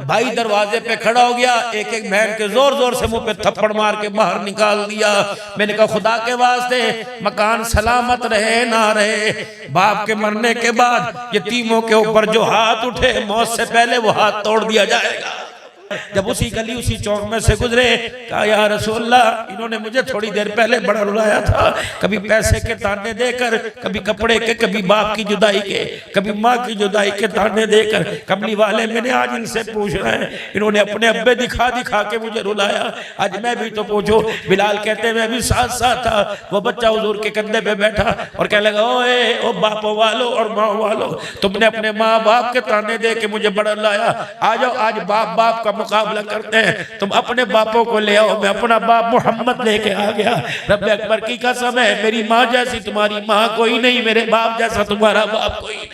भाई दरवाजे पे खड़ा हो गया, एक एक बहन के जोर जोर से मुंह पे थप्पड़ मार के बाहर निकाल दिया। मैंने कहा खुदा के वास्ते मकान सलामत रहे ना रहे, बाप के मरने के बाद यतीमों के ऊपर जो हाथ उठे मौत से पहले वो हाथ तोड़ दिया जाएगा। जब उसी गली उसी चौक में से गुजरे, कहा या रसूलल्लाह, इन्होंने मुझे थोड़ी देर पहले बड़ा रुलाया था, कभी पैसे के ताने देकर, कभी कपड़े के, कभी बाप की जुदाई के, कभी माँ की जुदाई के ताने देकर। कमली वाले मैंने आज इनसे पूछना है, इन्होंने अपने अब्बे दिखा दिखा के मुझे रुलाया, आज मैं भी तो पूछो। बिलाल कहते मैं भी साथ साथ था, वो बच्चा हुजूर के कंधे पे बैठा और कहने लगा ओए ओ बापों वालों और माँ वालों, तुमने अपने माँ बाप के ताने दे के मुझे बड़ा लाया, आ जाओ आज बाप बाप का मुकाबला करते हैं, तुम अपने बापों को ले आओ। मैं अपना बाप मोहम्मद लेके आ गया। रब्बे अकबर की कसम है, मेरी माँ जैसी तुम्हारी माँ कोई नहीं, मेरे बाप जैसा तुम्हारा बाप कोई नहीं।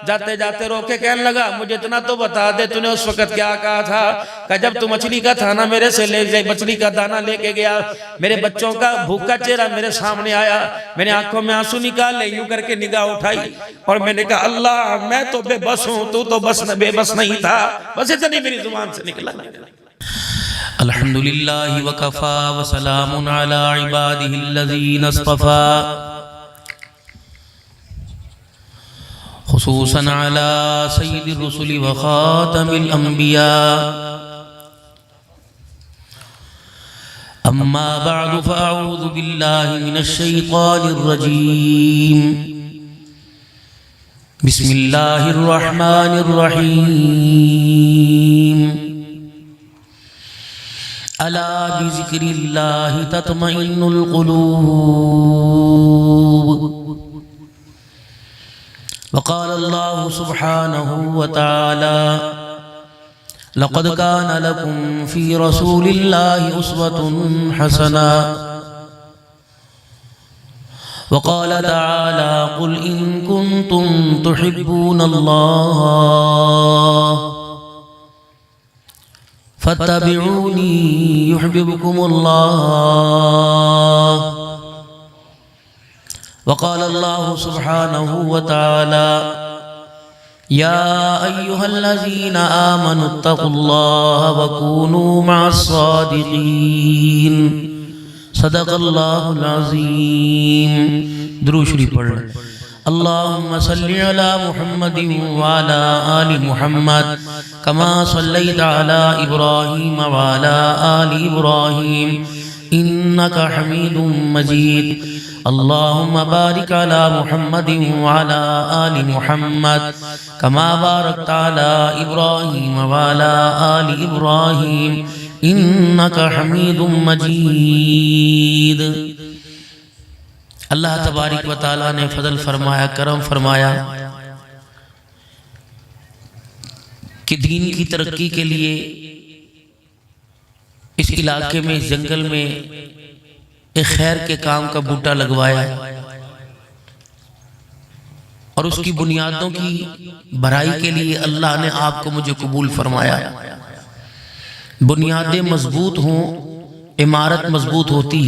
जाते जाते रोके कहने लगा मुझे इतना तो बता दे, तूने उस वक्त क्या कहा था? कि जब तू मछली का थाना मेरे से ले गए, मछली का दाना लेके गया, मेरे बच्चों का भूखा चेहरा मेरे सामने आया, मैंने आंखों में आंसू निकाले, यूं करके निगाह उठाई और मैंने कहा अल्लाह मैं तो बेबस हूँ, तू तो बस बेबस नहीं था। बस इतनी मेरी जुबान से निकला। अल्हम्दुलिल्लाहि व कफ़ा व सलामुन अला इबादिहिल्लज़ीना इस्तफ़ा खुसूसन अला सय्यिदिर रुसुलि व ख़ातमिल अंबिया। अम्मा बअदु फ़अऊज़ु बिल्लाहि मिनश शैतानिर रजीम। बिस्मिल्लाहिर रहमानिर रहीम। अला बिज़िक्रिल्लाहि तत्मइन्नुल क़ुलूब। वक़ाल अल्लाहु सुब्हानहु व तआला लक़द कान लकुम फ़ी रसूलिल्लाहि उस्वतुन हसना। वक़ाल तआला क़ुल इन कुन्तुम तुहिब्बूनल्लाह फत्तबिऊनी युहब्बिबकुमुल्लाह। वक़ाल अल्लाहु सुब्हानहु व तआला या अय्युहल्लज़ीना आमनुत्तक़ुल्लाह व कूनू मअस्सादिक़ीन। सदक़ल्लाहुल अज़ीम। दुरूद शरीफ पढ़ लें। अल्लाहुम्मा सल्लि अला मुहम्मदिन व अला आलि मुहम्मद कमा सल्लैता अला इब्राहीम व अला आलि इब्राहीम इन्नका हमीदुम मजीद। अल्लाहुम्मा बारिक अला मुहम्मदिन व अला आलि मुहम्मद कमा बारकता अला इब्राहीम व अला आलि इब्राहीम इन्नका हमीदुम मजीद। अल्लाह तबारिक व तआला ने फजल फरमाया, करम फरमाया कि दीन की तरक्की के लिए इस इलाके में, इस जंगल में एक खैर के काम का बूटा लगवाया और उसकी बुनियादों की भराई के लिए अल्लाह ने आपको मुझे कबूल फरमाया। बुनियादें मजबूत हों, इमारत मजबूत होती,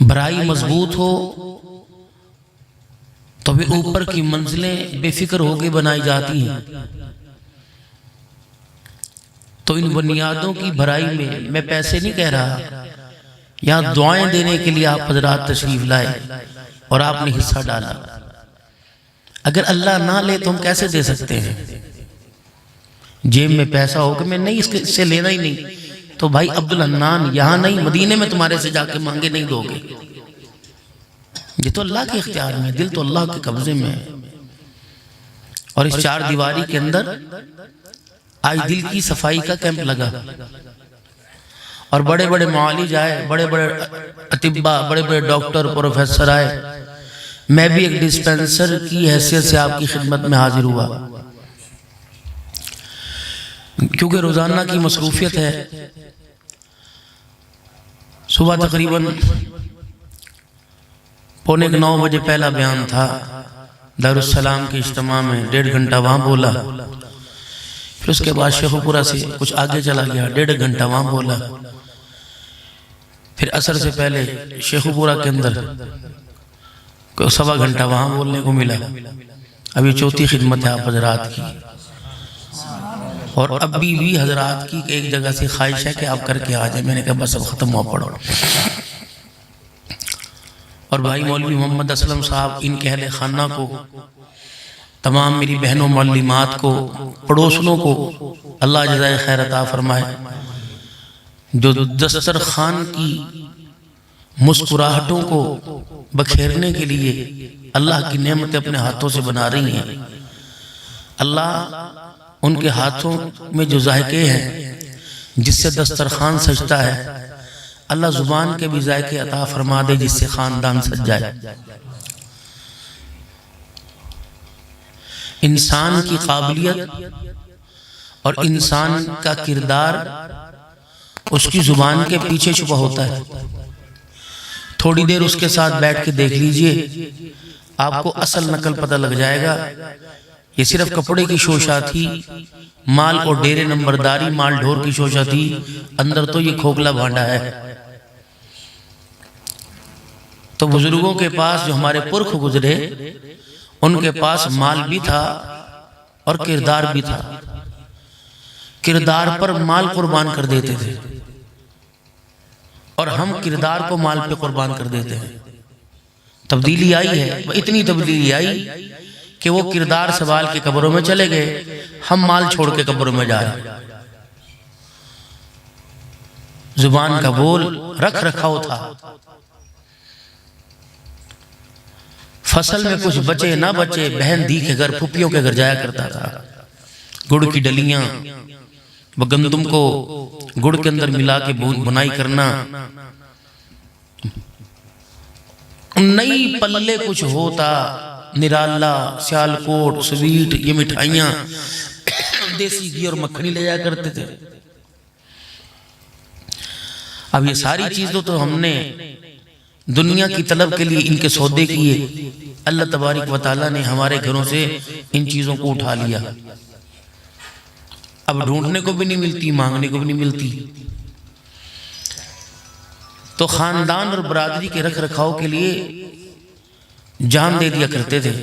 भराई मजबूत हो तो भी ऊपर की मंजिलें बेफिक्र होकर बनाई जाती हैं। तो इन बुनियादों की भराई में मैं पैसे नहीं कह रहा, यहाँ दुआएं देने के लिए आप हजरात तशरीफ लाए और आपने हिस्सा डाला। अगर अल्लाह ना ले तो हम कैसे दे सकते हैं? जेब में पैसा होगा, मैं नहीं इससे लेना ही नहीं, तो भाई अब्दुल हन्नान यहाँ नहीं मदीने में तुम्हारे से जाके मांगे नहीं दोगे। ये तो अल्लाह के इख्तियार में, दिल तो अल्लाह के कब्जे में है। और इस चार दीवारी के अंदर आज दिल की सफाई का कैंप लगा और बड़े बड़े मुआलिज आए, बड़े बड़े अतिब्बा, बड़े बड़े डॉक्टर, प्रोफेसर आए। मैं भी एक डिस्पेंसर की हैसियत से आपकी खिदमत में हाजिर हुआ, क्योंकि रोजाना की मसरूफियत है। सुबह तकरीबन 8:45 बजे पहला बयान था दारुस्सलाम के इज्तिमा में, 1.5 घंटा वहाँ बोला। फिर उसके बाद शेखुपुरा से कुछ आगे चला गया, 1.5 घंटा वहाँ बोला। फिर असर से पहले शेखुपुरा के अंदर 1.25 घंटा वहाँ बोलने को मिला। अभी चौथी खिदमत है आप हजरात की। और अभी भी हजरात की एक जगह से ख्वाहिश है कि आप करके आ जाए। मैंने कहा बस अब ख़त्म हुआ पढ़ो। और भाई मौलवी मोहम्मद असलम साहब, इनके अहले खाना को, तमाम मेरी बहनों मालिमात को, पड़ोसनों को अल्लाह जज़ाए खैर अता फरमाए। जो दस्तर खान की मुस्कुराहटों को बखेरने के लिए अल्लाह की नेमतें अपने हाथों से बना रही हैं, अल्लाह उनके हाथों में जो जायके हैं जिससे दस्तरखान सजता है, अल्लाह जुबान के भी जायके अता फरमा दे जिससे खानदान सज जाए। इंसान की काबिलियत और इंसान का किरदार उसकी जुबान के पीछे छुपा होता है। थोड़ी देर उसके साथ बैठ के देख लीजिए, आपको असल नकल पता लग जाएगा। ये सिर्फ कपड़े की शोशा थी, माल और डेरे नंबरदारी, माल ढोर की शोशा थी, अंदर तो ये खोखला भांडा है। तो बुजुर्गों के पास जो हमारे पुरख गुजरे, उनके पास माल भी था और किरदार भी था। किरदार पर माल कुर्बान कर देते थे और हम किरदार को माल पे कुर्बान कर देते हैं। तब्दीली आई है, इतनी तब्दीली आई कि वो किरदार सवाल के कब्रों में चले गए, हम माल छोड़ के कब्रों में जा रहे हैं। जुबान का बोल रख रखाव था। फसल में कुछ बचे ना बचे, बहन दी के घर, फुफियों के घर जाया करता था। गुड़ की डलियां, वो गंदुम को गुड़ के अंदर मिला के बुनाई करना, नई पल्ले कुछ होता, निराला, सियालकोट, स्वीट, ये मिठाइयां, देसी घी और मक्खनी ले जाया करते थे। अब ये सारी चीजों तो हमने दुनिया की तलब के लिए इनके सौदे किए। अल्लाह तबारिक व तआला ने हमारे घरों से इन चीजों को उठा लिया। अब ढूंढने को भी नहीं मिलती, मांगने को भी नहीं मिलती। तो खानदान और बरादरी के रख रखाव के लिए जान दे दिया करते थे।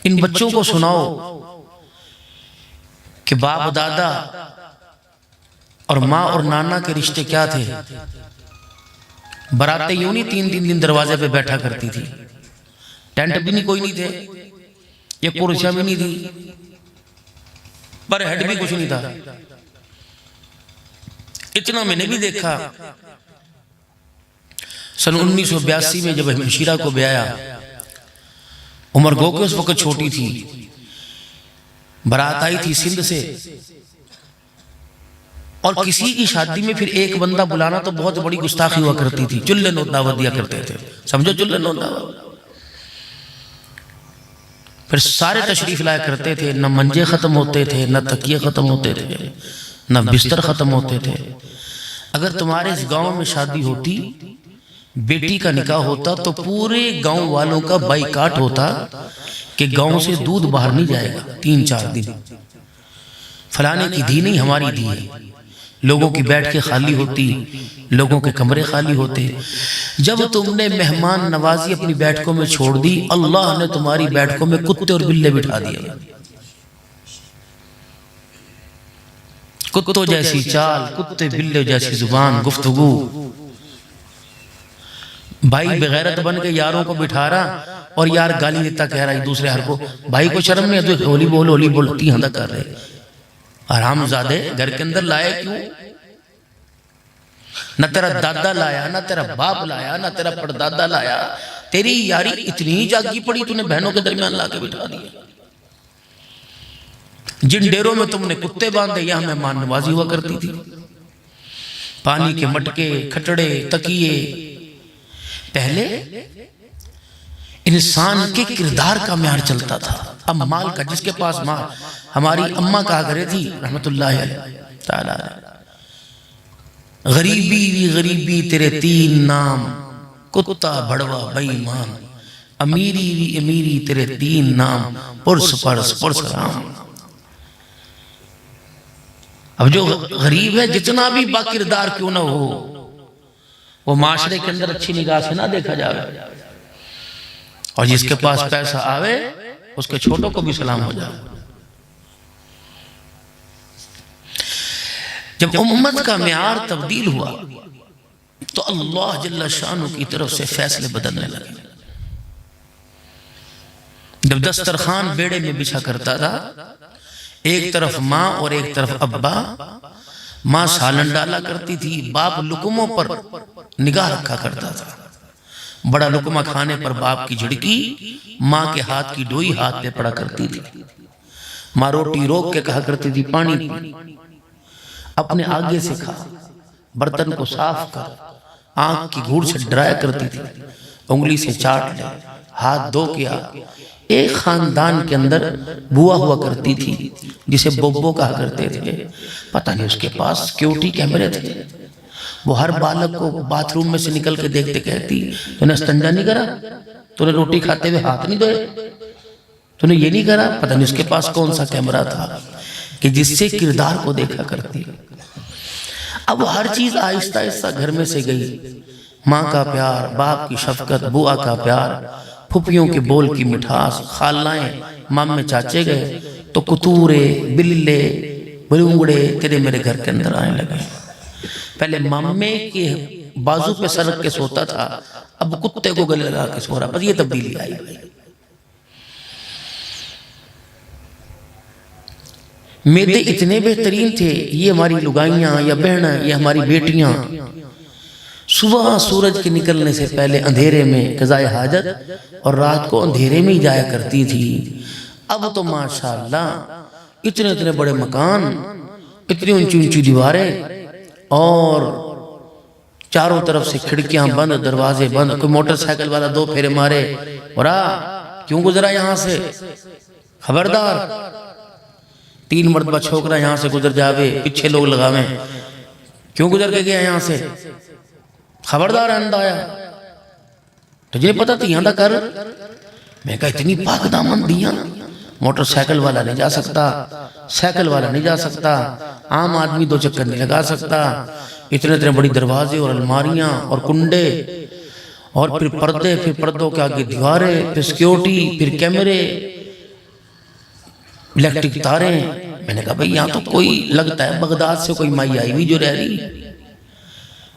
इन बच्चों को सुनाओ कि बाप दादा और माँ और नाना के रिश्ते क्या थे। बरातें यूं नहीं 3-3 दिन दरवाजे पे बैठा करती थी। टेंट भी नहीं, कोई नहीं थे, ये कुर्सियां भी नहीं थी, पर हेड भी कुछ नहीं था। इतना मैंने भी देखा। सन 1982 में जब हमशीरा को ब्याया, उमर गो के उस वक्त छोटी थी, बारात आई थी सिंध से, और किसी की शादी में फिर एक बंदा बुलाना तो बहुत बड़ी गुस्ताखी हुआ करती थी। चुल्ले नो दावत दिया करते थे, समझो, चुल्ले नो दावत। फिर सारे तशरीफ लाया करते थे, न मंजे खत्म होते थे, न तकिए खत्म होते थे, न बिस्तर खत्म होते थे। अगर तुम्हारे इस गांव में शादी होती, बेटी का निकाह होता, तो पूरे गांव वालों का बाइकाट होता कि गांव से दूध बाहर नहीं जाएगा 3-4 दिन। फलाने की धी नहीं, हमारी धी है। लोगों की बैठ के खाली होती, लोगों के कमरे खाली होते। जब तुमने मेहमान नवाजी अपनी बैठकों में छोड़ दी, अल्लाह ने तुम्हारी बैठकों में कुत्ते और बिल्ले बिठा दिए। कुत्तों जैसी चाल, कुत्ते बिल्ले जैसी जुबान, गुफ्तगू। भाई बेगैरत बन के यारों को बिठा रहा और यार गाली देता कह रहा है दूसरे यार को, भाई को शर्म नहीं है, होली बोल होली बोल, तीहंदा कर रहे। हरामजादे, घर के अंदर लाए क्यों? न तेरा दादा लाया, न तेरा बाप लाया, न तेरा परदादा लाया। तेरी यारी इतनी जागी पड़ी, तूने बहनों के दरमियान लाके बिठा दिया। जिन डेरों में तुमने कुत्ते बांधे, यहां मेहमान नवाजी हुआ करती थी। पानी के मटके, खटड़े, तकिए। पहले इंसान के किरदार का म्यार चलता था। अब माल का, जिसके पास माल, हमारी अम्मा कहा करे थी रहमतुल्लाह ताला, गरीबी भी गरीबी तेरे 3 नाम, कुत्ता भड़वा बेईमान। अमीरी भी अमीरी तेरे 3 नाम, पुरस परस पुरस राम। अब जो गरीब है, जितना भी बाकिरदार क्यों ना हो, वो माशरे के अंदर अच्छी निगाह से ना देखा जावे। और जिसके पास पैसा आवे, उसके छोटों को भी सलाम हो जाए। जब उम्मत का मेयार तब्दील हुआ तो अल्लाह जल्ला शानु की तरफ से फैसले बदलने लगे। जब दस्तरखान बेड़े में बिछा करता था, एक तरफ माँ और एक तरफ अब्बा, माँ सालन डाला करती थी, बाप लुकमों पर निगाह रखा करता था। बड़ा लुकमा खाने पर बाप की झिड़की, माँ के हाथ की डोई हाथ पे पड़ा करती थी। माँ रोटी रोक के कहा करती थी पानी पी, अपने आगे से खा, बर्तन को साफ कर, आंख की घूर से डराया करती थी, उंगली से चाट ले, हाथ धो के आ। एक खानदान के अंदर बुआ हुआ करती थी जिसे बोब्बो कहा करते थे। पता नहीं उसके पास सिक्योरिटी कैमरे थे। वो हर बालक को बाथरूम में से निकल के देखते कहती, तूने स्तंजा नहीं करा, तूने रोटी खाते हुए हाथ नहीं धोए, तूने ये नहीं करा। पता नहीं उसके पास कौन सा कैमरा था कि जिससे किरदार को देखा करती। अब हर चीज आहिस्ता आहिस्ता घर में से गई। माँ का प्यार, बाप की शफकत, बुआ का प्यार, फुफियों के बोल की मिठास, खालाएं, मामे चाचे गए तो कुतूरे, बिल्ले, बलूंगड़े तेरे मेरे घर के अंदर आने लगे। पहले मामे के बाजू पे सर रख के सोता था, अब कुत्ते को गले लगा के सो रहा। बस ये तब्दीली आई भाई। मेदे इतने बेहतरीन थे, ये हमारी लुगाइयाँ या बहनें, ये हमारी बेटियाँ सुबह सूरज के निकलने से पहले अंधेरे में क़ज़ाए हाजत और रात को अंधेरे में ही जाया करती थी। अब तो माशाअल्लाह इतने इतने बड़े मकान, इतनी ऊंची ऊंची दीवारें और चारों तरफ से खिड़कियां बंद, दरवाजे बंद। कोई मोटरसाइकिल वाला दो फेरे मारे और क्यों गुजरा यहाँ से, खबरदार, 3 मरतबा छोकरा यहाँ से गुजर जावे, पीछे लोग लगावे, क्यों गुजर के गया यहाँ से, खबरदार आंदा आया। तुझे पता थी यहाँ कर। मैं कहा इतनी पाक दामन दिया, मोटरसाइकिल वाला नहीं जा सकता, साइकिल वाला नहीं जा सकता, आम आदमी 2 चक्कर नहीं लगा सकता। इतने इतने बड़ी दरवाजे और अलमारियां और कुंडे और फिर पर्दे, फिर पर्दों के आगे दीवारें, फिर सिक्योरिटी, फिर कैमरे, इलेक्ट्रिक तारे। मैंने कहा भाई यहाँ तो कोई लगता है बगदाद से कोई माई आई हुई जो रह रही।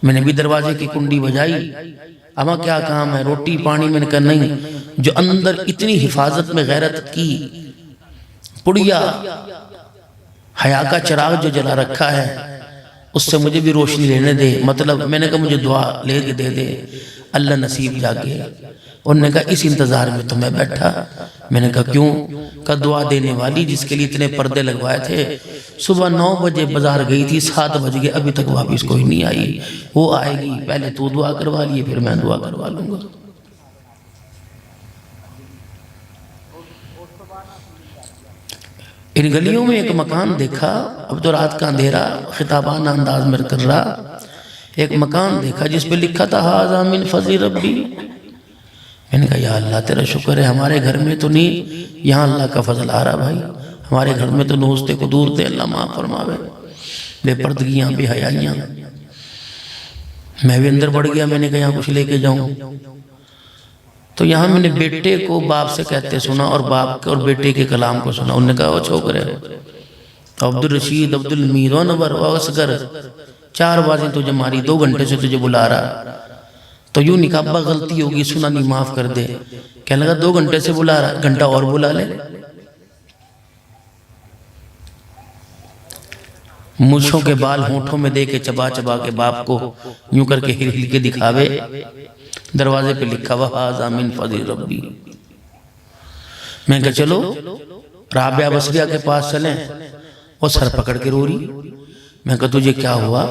मैंने भी दरवाजे की कुंडी बजाई, अमा क्या काम है, रोटी पानी। मैंने कहा नहीं, जो अंदर इतनी हिफाजत में गैरत की पुड़िया, हया का चिराग जो जला रखा है, उससे मुझे भी रोशनी लेने दे। मतलब मैंने कहा मुझे दुआ ले के दे दे, अल्लाह नसीब जागे। उन्होंने कहा इस इंतजार में तो मैं बैठा। मैंने कहा क्यों? का दुआ देने वाली जिसके लिए इतने पर्दे लगवाए थे, सुबह 9 बजे बाजार गई थी, 7 बज गए, अभी तक वापिस कोई नहीं आई। वो आएगी, पहले तू दुआ करवा लिए, फिर मैं दुआ करवा लूंगा। इन गलियों में एक मकान देखा, अब तो रात का अंधेरा खिताबाना अंदाज में कर रहा। एक मकान देखा जिस पे लिखा था हाज़ा मिन फज़ल रब्बी। मैंने कहा या अल्लाह तेरा शुक्र है, हमारे घर में तो नहीं, यहाँ अल्लाह का फजल आ रहा भाई। हमारे घर में तो नोस्ते को दूर थे, अल्लाह माफ़ फरमावे, बेपर्दगियाँ, बेहयाइयाँ। मैं भी अंदर बढ़ गया। मैंने कहा यहाँ कुछ लेके जाऊँ, तो यहाँ मैंने बेटे को बाप से कहते सुना और बाप के और बेटे के कलाम को सुना। उन्होंने कहा वो छोकरे अब्दुल रशीद, अब्दुल मीर, नवर असगर, 4 बातें तुझे मारी, 2 घंटे से तुझे बुला रहा। तो यूं निकाबा गलती होगी, सुना नहीं, माफ कर दे। कहने लगा 2 घंटे से बुला रहा, घंटा और बुला ले। मूछों के बाल होंठों में दे के चबा चबा के बाप को यूं करके हिल हिल के दिखावे। दरवाजे पे लिखा हुआ हाज़ा मिन फज़ल रब्बी। मैं कहा चलो राबिया बसरिया के पास चलें। वो सर पकड़ के रो रही। मैं कहा तुझे क्या हुआ?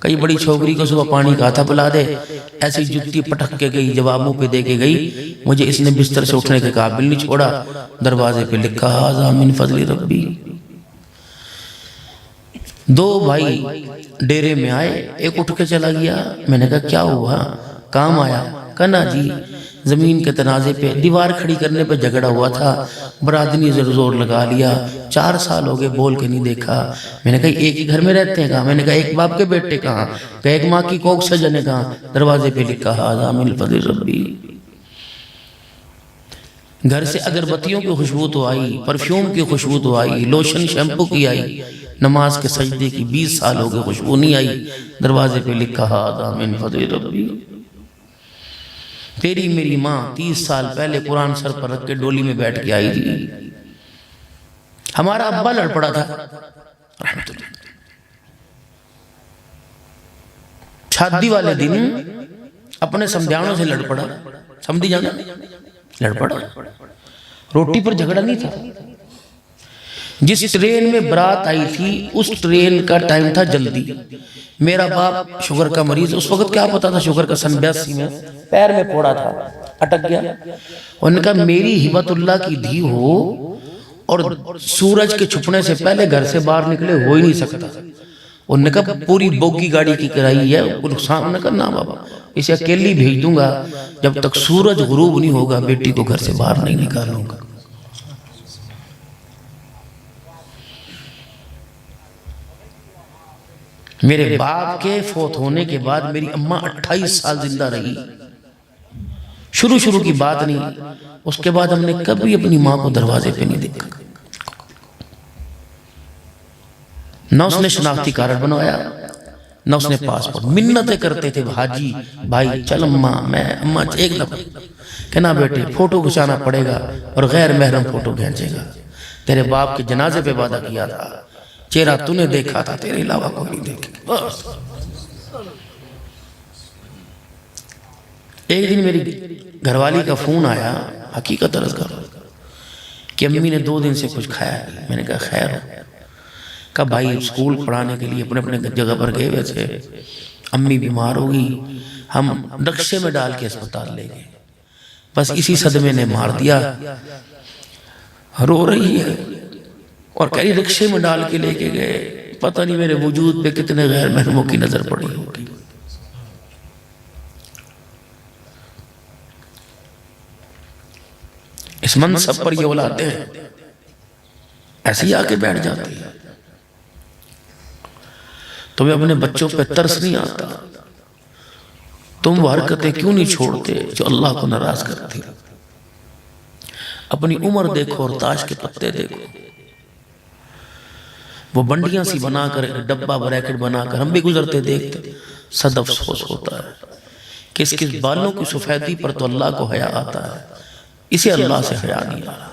कई बड़ी छोकरी को सुबह पानी का था पिला दे, ऐसी जुत्ती पटक के गई, जवाब मुंह पे दे के गई। मुझे इसने बिस्तर से उठने के काबिल नहीं छोड़ा। दरवाजे पे लिखा हाज़ा मिन फज़ल रब्बी। 2 भाई डेरे में आए, एक उठ के चला गया। मैंने कहा क्या हुआ? काम आया? कहना जी जमीन के तनाजे पे दीवार खड़ी करने पे झगड़ा हुआ था, बरादरी ने जोर लगा लिया, 4 साल हो गए बोल के नहीं देखा। मैंने कहा एक ही घर में रहते हैं कहाँ? मैंने कहा एक बाप के बेटे कहाँ? कहा एक माँ की कोख से जने कहाँ? दरवाजे पे लिखा हाज़ा मिन फज़ल रब्बी। घर से अगरबत्तियों की खुशबू तो आई, परफ्यूम की खुशबू तो आई, लोशन शैम्पू की आई, नमाज के सजदे की 20 साल हो गए खुशबू नहीं आई। दरवाजे पे लिखा हादा मिन फज़्ल रब्बी। तेरी मेरी माँ 30 साल पहले कुरान सर पर रख के डोली में बैठ के आई थी। हमारा अब्बा लड़ पड़ा था, शादी वाले दिन अपने समझानों से लड़ पड़ा। समझी जाना, लड़ पड़ा। रोटी पर झगड़ा नहीं था। जिस ट्रेन में बारात आई थी उस ट्रेन का टाइम था जल्दी। मेरा बाप शुगर का मरीज, उस वक्त क्या पता था शुगर का, सन 82 में पैर में फोड़ा था, अटक गया। उन्होंने कहा मेरी हिबतुल्लाह की धी हो और सूरज के छुपने से पहले घर से बाहर निकले हो ही नहीं सकता। उन्होंने कहा पूरी बोगी गाड़ी की कराई है, सामने करना बाबा, इसे अकेली भेज दूंगा, जब तक सूरज गुरूब नहीं होगा बेटी को घर से बाहर नहीं निकालूंगा। मेरे बाप के फौत होने के बाद मेरी अम्मा 28 साल जिंदा रही। शुरू शुरू की बात नहीं, उसके बाद हमने कभी अपनी माँ को दरवाजे पे नहीं देखा। न उसने शनाख्ती कार्ड बनवाया, न उसने पासपोर्ट। मिन्नतें करते थे हाजी भाई चल अम्मा, मैं अम्मा एक दफा कहना बेटे फोटो खिंचाना पड़ेगा और गैर महरम फोटो खींचेगा। तेरे बाप के जनाजे पे वादा किया था, चेहरा तूने देखा था, तेरे अलावा कोई नहीं देखे। एक दिन मेरी घरवाली का फोन आया, हकीकत अर्ज कर, कि अम्मी ने 2 दिन से कुछ खाया नहीं। मैंने कहा खैर, कहा भाई स्कूल पढ़ाने के लिए अपने अपने जगह पर गए हुए थे, अम्मी बीमार हो गई, हम रिक्शे में डाल के अस्पताल ले गए, बस इसी सदमे ने मार दिया। रो रही है और कह रही रिक्शे में डाल के लेके गए, पता नहीं मेरे वजूद पे कितने गैर महरमों की नजर पड़ी होगी। इस मनसब पर ये औलादे हैं ऐसे ही आके बैठ जाती है। तुम्हें अपने बच्चों पे तरस नहीं आता? तुम वो हरकतें क्यों नहीं छोड़ते जो अल्लाह को नाराज करती? अपनी उम्र देखो और ताश के पत्ते देखो, वो बंडियां सी बनाकर डब्बा ब्रैकेट बनाकर हम भी गुजरते देखते, सद अफसोस होता है। किस किस बालों की सफेदी पर तो अल्लाह को हया आता है, इसे अल्लाह से हया नहीं आ रहा।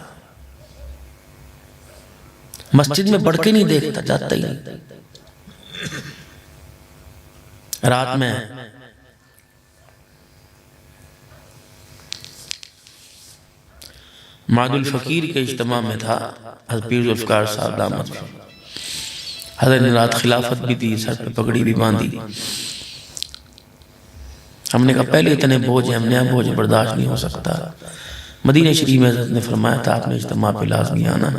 मस्जिद में बढ़ के नहीं देखता, जाता ही नहीं। रात में मादुल फकीर के इज्तिमा में था, हज़रत पीर ज़ुल्फ़िकार साहब दामद, हज़रत ने रात खिलाफत भी दी, सर पे पगड़ी भी बांधी। हमने कहा पहले इतने बोझ हैं, हमने बोझ बर्दाश्त नहीं हो सकता। मदीना शरीफ में हज़रत ने फरमाया था आपने इज्तिमा पे लाज़मी आना।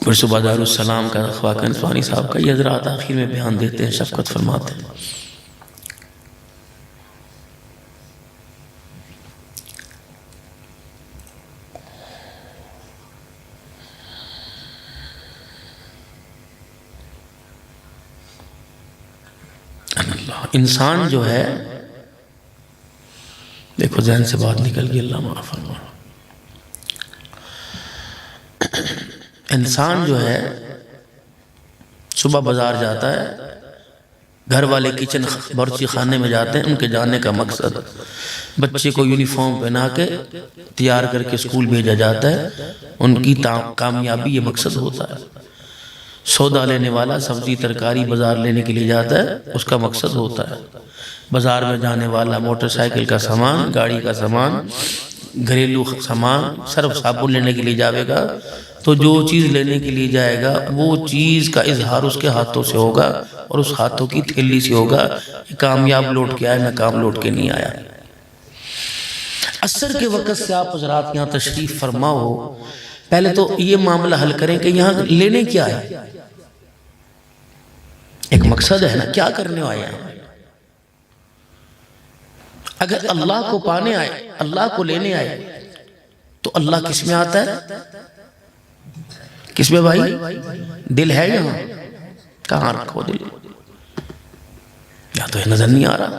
फिर सुबह दारुस्सलाम का ख्वाजा नसवानी साहब का ये हज़रात आखिर में बयान देते हैं, शफ़क़त फरमाते हैं, इंसान जो है, देखो जहन से बात निकल गई, अल्लाह माफ़ फरमा। इंसान जो है सुबह बाजार जाता है, घर वाले किचन बावर्ची खाने में जाते हैं, उनके जाने का मकसद बच्चे को यूनिफॉर्म पहना के तैयार करके स्कूल भेजा जाता है, उनकी कामयाबी ये मकसद होता है। सौदा लेने वाला सब्जी तरकारी बाजार लेने के लिए जाता है, उसका मकसद होता है। बाजार में जाने वाला मोटरसाइकिल का सामान, गाड़ी का सामान, घरेलू सामान, सर्फ साबुन लेने के लिए जाएगा, तो जो चीज़ लेने के लिए जाएगा वो चीज़ का इजहार उसके हाथों से होगा और उस हाथों की थैली से होगा, कामयाब लौट के आया, नाकाम लौट के नहीं आया। असर के वक़्त से आप हज़रात यहाँ तशरीफ़ फरमा हो, पहले तो ये मामला हल करें कि यहाँ लेने क्या है। एक मकसद है ना, क्या करने आए हैं। अगर अल्लाह को पाने आए, अल्लाह को लेने आए, तो अल्लाह किस में आता है? किस में भाई? दिल है यहाँ? कहाँ रखो दिल? या तो नजर नहीं आ रहा।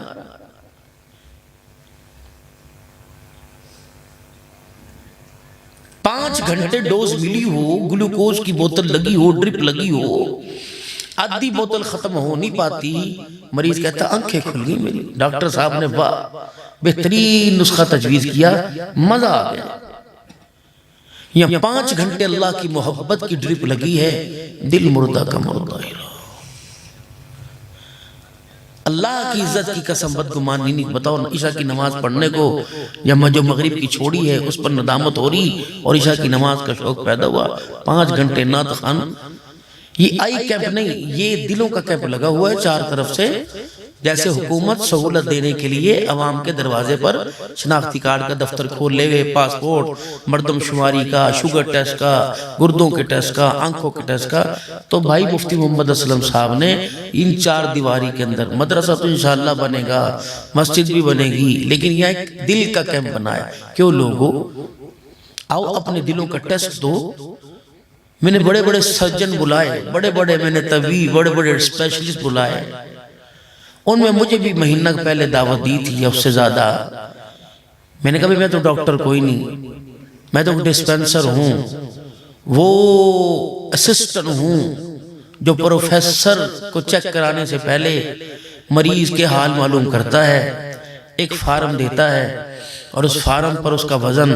घंटे डोज मिली हो, ग्लूकोज की बोतल लगी हो, ड्रिप लगी हो, आधी बोतल खत्म हो नहीं पाती, मरीज कहता आंखें खुल गई मेरी, डॉक्टर साहब ने वाह बेहतरीन नुस्खा तजवीज किया, मजा आ गया। यहाँ 5 घंटे अल्लाह की मोहब्बत की ड्रिप लगी है, दिल मुर्दा का मुर्दा ही रहा। अल्लाह की इज्जत की कसम बदगुमानी नहीं। बताओ ईशा की नमाज पढ़ने को या जो मगरिब की छोड़ी है उस पर नदामत हो रही और ईशा की नमाज का शौक पैदा हुआ। 5 घंटे नात खान, ये आई कैंप नहीं, ये दिलों का कैंप लगा हुआ है चार तरफ से। जैसे हुकूमत सहूलत देने के लिए अवाम के दरवाजे पर शनाख्ती कार्ड का दफ्तर खोल ले, पासपोर्ट, मर्दमशुमारी का, शुगर टेस्ट का, गुर्दों के टेस्ट का, आंखों के टेस्ट का, तो भाई मुफ्ती मोहम्मद असलम साहब ने इन 4 दीवारी के अंदर मदरसा तो इंशाअल्लाह बनेगा, मस्जिद भी बनेगी, लेकिन यहाँ एक दिल का कैंप बनाया। क्यों लोगों, आओ अपने दिलों का टेस्ट दो। मैंने बड़े बड़े सर्जन बुलाए, बड़े बड़े मैंने तबीब, बड़े बड़े स्पेशलिस्ट बुलाए, उनमें मुझे भी महीना पहले दावत दी थी या उससे ज्यादा। मैंने कहा मैं तो डॉक्टर कोई नहीं, मैं तो डिस्पेंसर हूँ, वो असिस्टेंट हूँ जो प्रोफेसर को चेक कराने से पहले मरीज के हाल मालूम करता है, एक फार्म देता है और उस फार्म पर उसका वजन,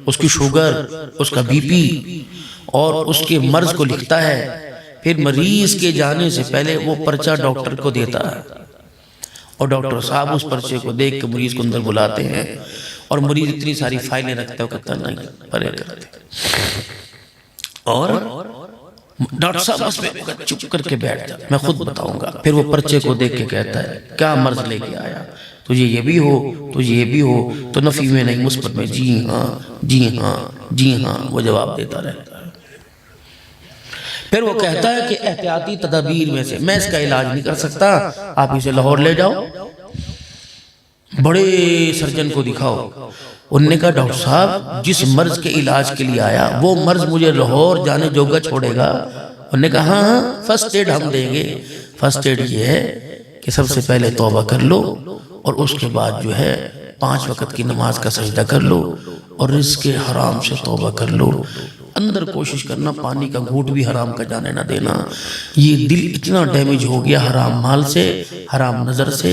उसकी शुगर, उसका बीपी और उसके मर्ज को लिखता है। फिर मरीज के जाने से पहले वो पर्चा डॉक्टर को देता है और डॉक्टर साहब उस पर्चे को देख के मरीज को अंदर बुलाते हैं और मरीज इतनी सारी फाइलें रखता है, कहता नहीं परे करते, और डॉक्टर साहब उसमें चुप करके बैठ जाते, मैं खुद बताऊंगा। फिर वो पर्चे को देख के कहता है क्या मर्ज लेके आया, तुझे ये भी हो, तुझे ये भी हो, तो नफी में नहीं मुस्बत में जी हाँ जी हाँ जी हाँ वो जवाब देता रहता है। फिर वो कहता है कि एहतियाती तदाबीर में से मैं इसका इलाज नहीं कर सकता, आप इसे लाहौर ले जाओ, बड़े सर्जन को दिखाओ। उनने कहा डॉक्टर साहब जिस मर्ज के इलाज के लिए आया वो मर्ज मुझे लाहौर जाने जोगा छोड़ेगा। उन्होंने कहा हाँ फर्स्ट एड हम देंगे। फर्स्ट एड ये है कि सबसे पहले तौबा कर लो और उसके बाद जो है 5 वक्त की नमाज का सजदा कर लो और रिज़्क़ हराम से तौबा कर लो। अंदर कोशिश करना पानी का घूंट भी हराम का जाने ना देना। ये दिल इतना डैमेज हो गया हराम माल से, हराम नज़र से,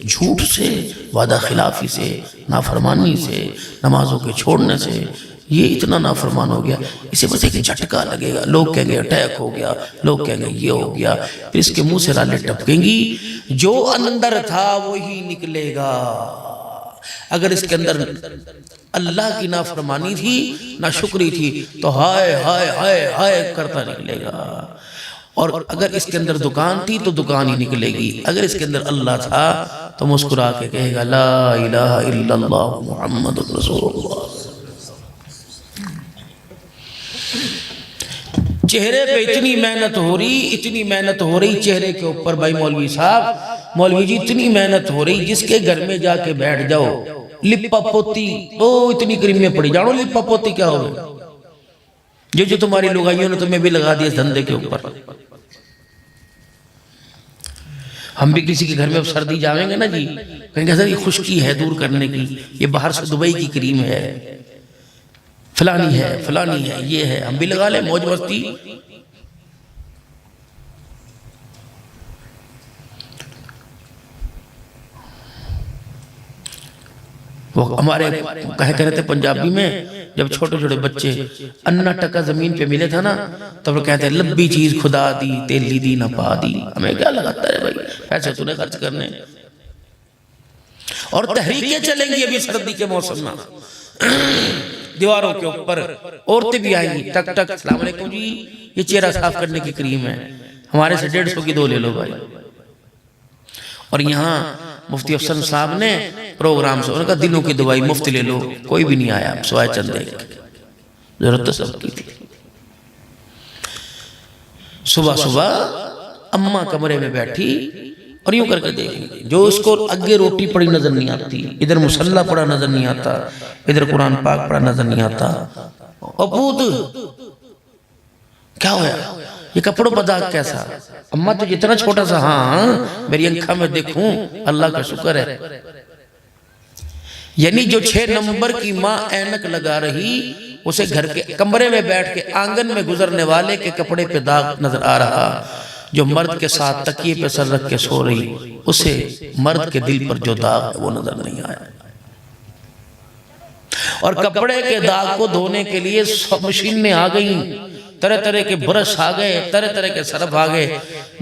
झूठ से, वादा खिलाफी से, नाफरमानी से, नमाजों के छोड़ने से, ये इतना नाफरमान हो गया। इसे बस एक झटका लगेगा, लोग कहेंगे अटैक हो गया, लोग कहेंगे ये हो गया, फिर इसके मुंह से रालें टपकेंगी। जो अंदर था वही निकलेगा। अगर इसके अंदर अल्लाह की नाफरमानी थी, नाशुक्री थी, तो हाय हाय हाय हाय करता निकलेगा। और अगर इसके अंदर दुकान थी तो दुकान ही निकलेगी। अगर इसके अंदर अल्लाह था तो मुस्कुरा के कहेगा ला इलाहा इल्लल्लाह मुहम्मदुर रसूलुल्लाह। चेहरे पे इतनी मेहनत हो रही, इतनी मेहनत हो रही चेहरे के ऊपर। भाई मौलवी साहब, मौलवी जी इतनी मेहनत हो रही, जिसके घर में जाके बैठ जाओ, लिपा पोती ओ इतनी क्रीमें पड़ी, जानो लिपा पोती क्या हो, जो तुम्हारी लुगाइयों ने तुम्हें भी लगा दिया धंधे के ऊपर। हम भी किसी के घर में सर्दी जाएंगे ना जी, कहेंगे सर ये खुश्की है दूर करने की, ये बाहर से दुबई की क्रीम है, फलानी है फलानी है, ये है, हम भी लगा ले मौज मस्ती। वो हमारे कह रहे थे पंजाबी में, जब छोटे छोटे बच्चे अन्ना टका जमीन पे मिले था ना, तब वो कहते हैं लंबी चीज खुदा दी, तेली दी ना पा दी। हमें क्या लगाता है भाई, पैसे तूने खर्च करने। और तहरीकें चलेंगी अभी सर्दी के मौसम में, दीवारों के ऊपर औरतें भी आएंगी, टक टक अस्सलाम वालेकुम जी, ये चेहरा साफ करने की क्रीम है, हमारे से 150 की 2 ले लो भाई। और यहाँ मुफ्ती अफसर साहब ने प्रोग्राम से उनका दिलों की दवाई मुफ्त ले लो, कोई भी नहीं आया सवाए चंदे, जरूरत तो सबकी थी। सुबह सुबह अम्मा कमरे में बैठी और यूं करके देखेंगे, जो उसको आगे रोटी पड़ी नजर नहीं आती, इधर मुसल्ला पड़ा नजर नहीं आता, इधर कुरान पाक पड़ा नजर नहीं आता, अपूत क्या होया, ये कपड़ों पर दाग कैसा, अम्मा तो इतना छोटा सा, हाँ मेरी आंखों में देखूं अल्लाह का शुक्र है। यानी जो 6 नंबर की माँ ऐनक लगा रही, उसे घर के कमरे में बैठ के आंगन में गुजरने वाले के कपड़े पे दाग नजर आ रहा। जो मर्द के साथ तकिए पे सर रख के सो रही, उसे मर्द के दिल पर जो दाग है वो नजर नहीं आया। और कपड़े के दाग को धोने के लिए मशीनें आ गई, तरह तरह के ब्रश आ गए, तरह तरह के सरफ आ गए।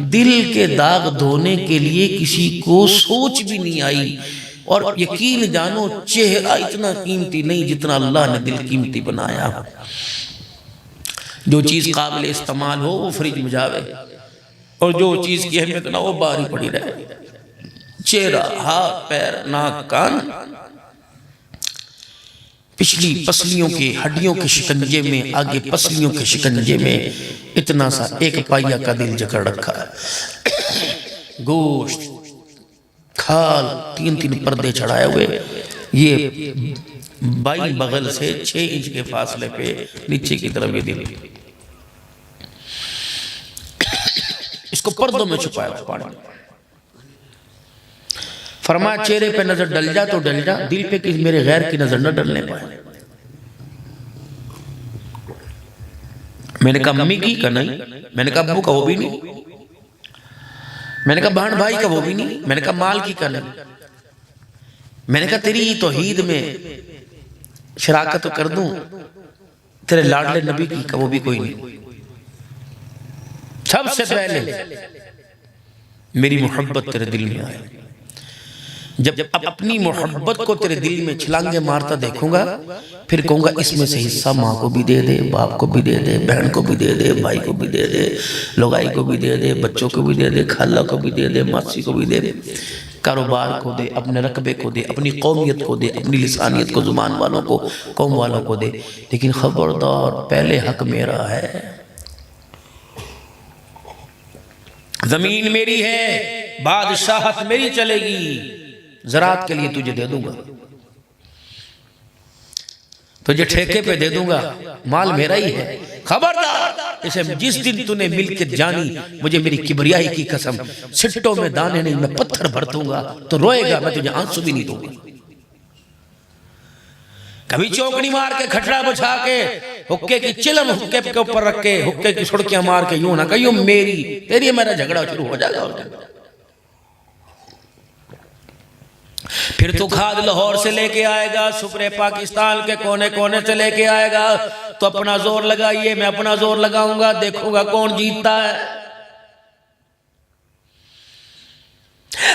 दिल के दाग धोने के लिए किसी को सोच भी नहीं आई। और यकीन जानो, चेहरा इतना कीमती नहीं जितना अल्लाह ने दिल कीमती बनाया। जो चीज काबिल इस्तेमाल हो वो फ्रिज में जावे, और जो चीज की अहमियत ना वो बाहर ही पड़ी रहे। चेहरा, हाथ, पैर, नाक, कान, पिछली पसलियों के हड्डियों के शिकंजे में, आगे पसलियों के शिकंजे में इतना सा एक पाइया का दिल जकड़ रखा है। गोश्त, खाल, तीन तीन पर्दे चढ़ाए हुए, ये बाई बगल से 6 इंच के फासले पे नीचे की तरफ ये दिल, इसको पर्दों में छुपाया पानी। फरमाया चेहरे पे नजर डल जा तो डल जा, दिल पे किसी मेरे गैर की नजर न डलने पाए। मैंने कहा मम्मी की का नहीं, मैंने कहा अब्बू का वो भी नहीं, मैंने कहा बहन भाई का वो भी नहीं, मैंने कहा माल की का नहीं, मैंने कहा तेरी तौहीद में शराकत तो कर दूं, तेरे लाडले नबी की का वो भी कोई नहीं। सबसे पहले मेरी मोहब्बत तेरे दिल में आए। जब अपनी मोहब्बत को तेरे दिल में छलांगे मारता देखूंगा, फिर कहूंगा इसमें से हिस्सा माँ को भी दे दे, बाप को भी दे दे, बहन को भी दे दे, भाई को भी दे दे, लोगाई को भी दे दे, बच्चों को भी दे दे, खाला को भी दे दे, मासी को भी दे दे, कारोबार को दे, अपने रकबे को दे, अपनी कौमियत को दे, अपनी लिसानियत को, जुबान वालों को, कौम वालों को दे। लेकिन खबरदार, पहले हक मेरा है। जमीन मेरी है, बादशाहत मेरी चलेगी, ज़रात के लिए तुझे दे दूंगा, तुझे ठेके पे दे दूंगा, माल मेरा ही है। खबरदार, इसे जिस दिन तूने मिलके जानी, मुझे मेरी किबरियाई की कसम, सिट्टों में दाने नहीं, मैं पत्थर भर दूंगा तो रोएगा, मैं तुझे आंसू भी नहीं दूंगा। कभी चौकड़ी मार के खटरा बचा के हुक्के की चिलम हुक्के के ऊपर रख के हुक्के की सुड़कियां मार के यूं ना कहियो मेरी तेरी मेरा झगड़ा शुरू हो जाएगा। फिर तो खाद लाहौर से लेके आएगा, सुपरे पाकिस्तान के कोने कोने से लेके आएगा, तो अपना जोर लगाइए, मैं अपना जोर लगाऊंगा, देखूंगा कौन जीतता है।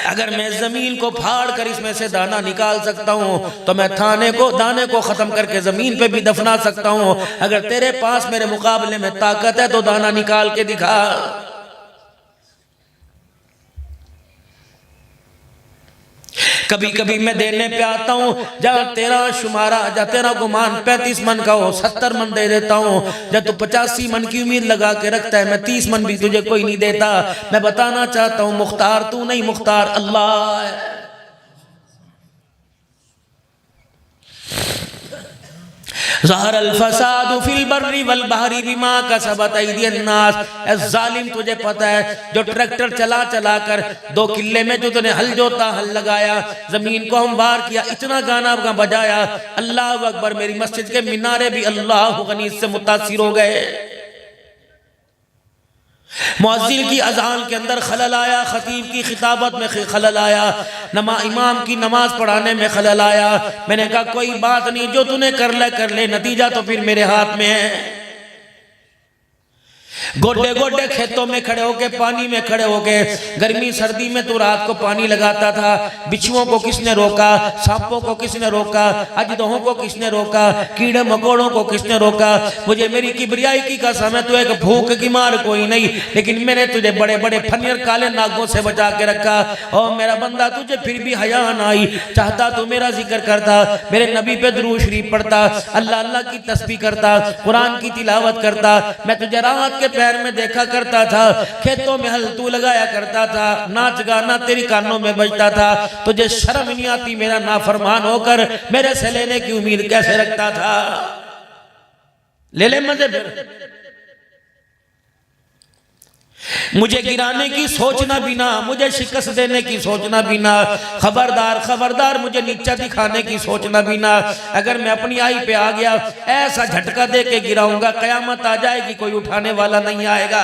अगर मैं जमीन को फाड़ कर इसमें से दाना निकाल सकता हूं, तो मैं दाने को खत्म करके जमीन पे भी दफना सकता हूं। अगर तेरे पास मेरे मुकाबले में ताकत है तो दाना निकाल के दिखा। कभी कभी मैं देने पे आता हूँ, जब तेरा शुमारा, जब तेरा गुमान 35 मन का हो 70 मन दे देता हूँ। जब तू 85 मन की उम्मीद लगा के रखता है, मैं 30 मन भी तुझे कोई नहीं देता। मैं बताना चाहता हूँ, मुख्तार तू नहीं, मुख्तार अल्लाह है। ज़हर अल-फसादु फिल बर्रि वल बहरी बिमा कसबत अयदियन नास। ऐ जालिम, तुझे पता है जो ट्रैक्टर चला चला कर 2 किले में जो तूने हल जोता, हल लगाया, जमीन को हमवार किया, इतना गाना बजाया, अल्लाह अकबर, मेरी मस्जिद के मीनारे भी अल्लाह गनी से मुतासिर हो गए। मुअज्जिन की अजान के अंदर खलल आया, खतीब की खिताबत में खलल आया, इमाम की नमाज पढ़ाने में खलल आया। मैंने कहा कोई बात नहीं, जो तूने कर ले, नतीजा तो फिर मेरे हाथ में है। गोडे गोडे खेतों में खड़े होके, पानी में खड़े होके, गर्मी सर्दी में तो रात को पानी लगाता था। बिच्छुओं को किसने रोका, सांपों को किसने रोका, अजदहों को किसने रोका, कीड़े मकोड़ों को किसने रोका। मुझे मेरी किबरियाई की कसम है, तू एक भूख की मार कोई नहीं, लेकिन मैंने तुझे बड़े बड़े फनियर काले नागों से बचा के रखा। और मेरा बंदा, तुझे फिर भी हया ना आई। चाहता तो मेरा जिक्र करता, मेरे नबी पे दुरूद शरीफ पढ़ता, अल्लाह अल्लाह की तस्बीह करता, कुरान की तिलावत करता। मैं तुझे रात के पैर में देखा करता था, खेतों में हल तू लगाया करता था, नाच गाना तेरी कानों में बजता था। तुझे शर्म नहीं आती मेरा नाफरमान होकर मेरे से लेने की उम्मीद कैसे रखता था? ले ले मजे फिर। मुझे गिराने की सोचना भी ना, मुझे शिकस्त देने की सोचना भी ना, खबरदार खबरदार मुझे नीचा दिखाने की सोचना भी ना। अगर मैं अपनी आई पे आ गया, ऐसा झटका दे के गिराऊंगा, कयामत आ जाएगी, कोई उठाने वाला नहीं आएगा।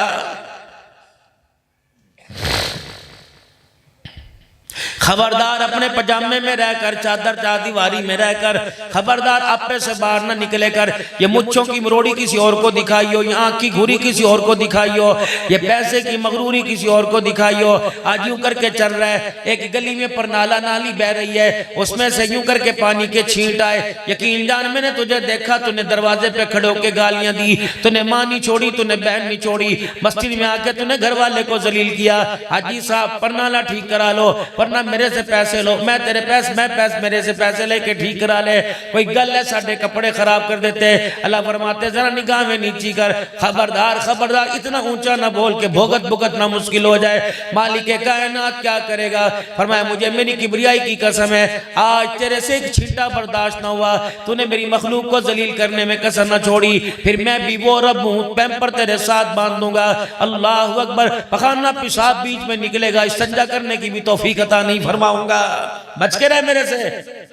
खबरदार अपने पजामे में रहकर, चादर चारदीवारी में रहकर, खबरदार आपे से बाहर न निकले कर ये मुच्छों की मरोड़ी किसी और को दिखाइयो, ये आंख की घुरी किसी और को दिखाइयो, ये पैसे की मगरूरी किसी और को दिखाइयो। आज यूं करके चल रहा है, एक गली में पर नाला नाली बह रही है, उसमें से यूं करके पानी के छींट आए। यकीन जान मैंने तुझे देखा, तूने दरवाजे पे खड़े होकर गालियां दी, तूने माँ नहीं छोड़ी, तूने बहन नहीं छोड़ी, मस्जिद में आके तूने घर वाले को जलील किया। हाजी साहब पर नाला ठीक करा लो, वरना मेरे से पैसे लो, मैं तेरे पैसे, मैं पैसे मेरे से पैसे लेके ठीक करा ले। कोई गल है, साढ़े कपड़े खराब कर देते। अल्लाह फरमाते जरा निगाह में नीची कर, खबरदार खबरदार इतना ऊंचा ना बोल के भोगत भुगतना मुश्किल हो जाए। मालिक कायनात क्या करेगा? फरमाया मुझे मेरी किबरियाई की कसम है, आज तेरे से एक छींटा बर्दाश्त ना हुआ, तूने मेरी मखलूक को जलील करने में कसर न छोड़ी, फिर मैं भी वो रब हूँ, पैम्पर तेरे साथ बांध दूंगा। अल्लाह अकबर। पखाना पेशाब बीच में निकलेगा, इस्तिंजा करने की भी तौफीक अता नहीं फरमाऊंगा। बच के रहे मेरे से।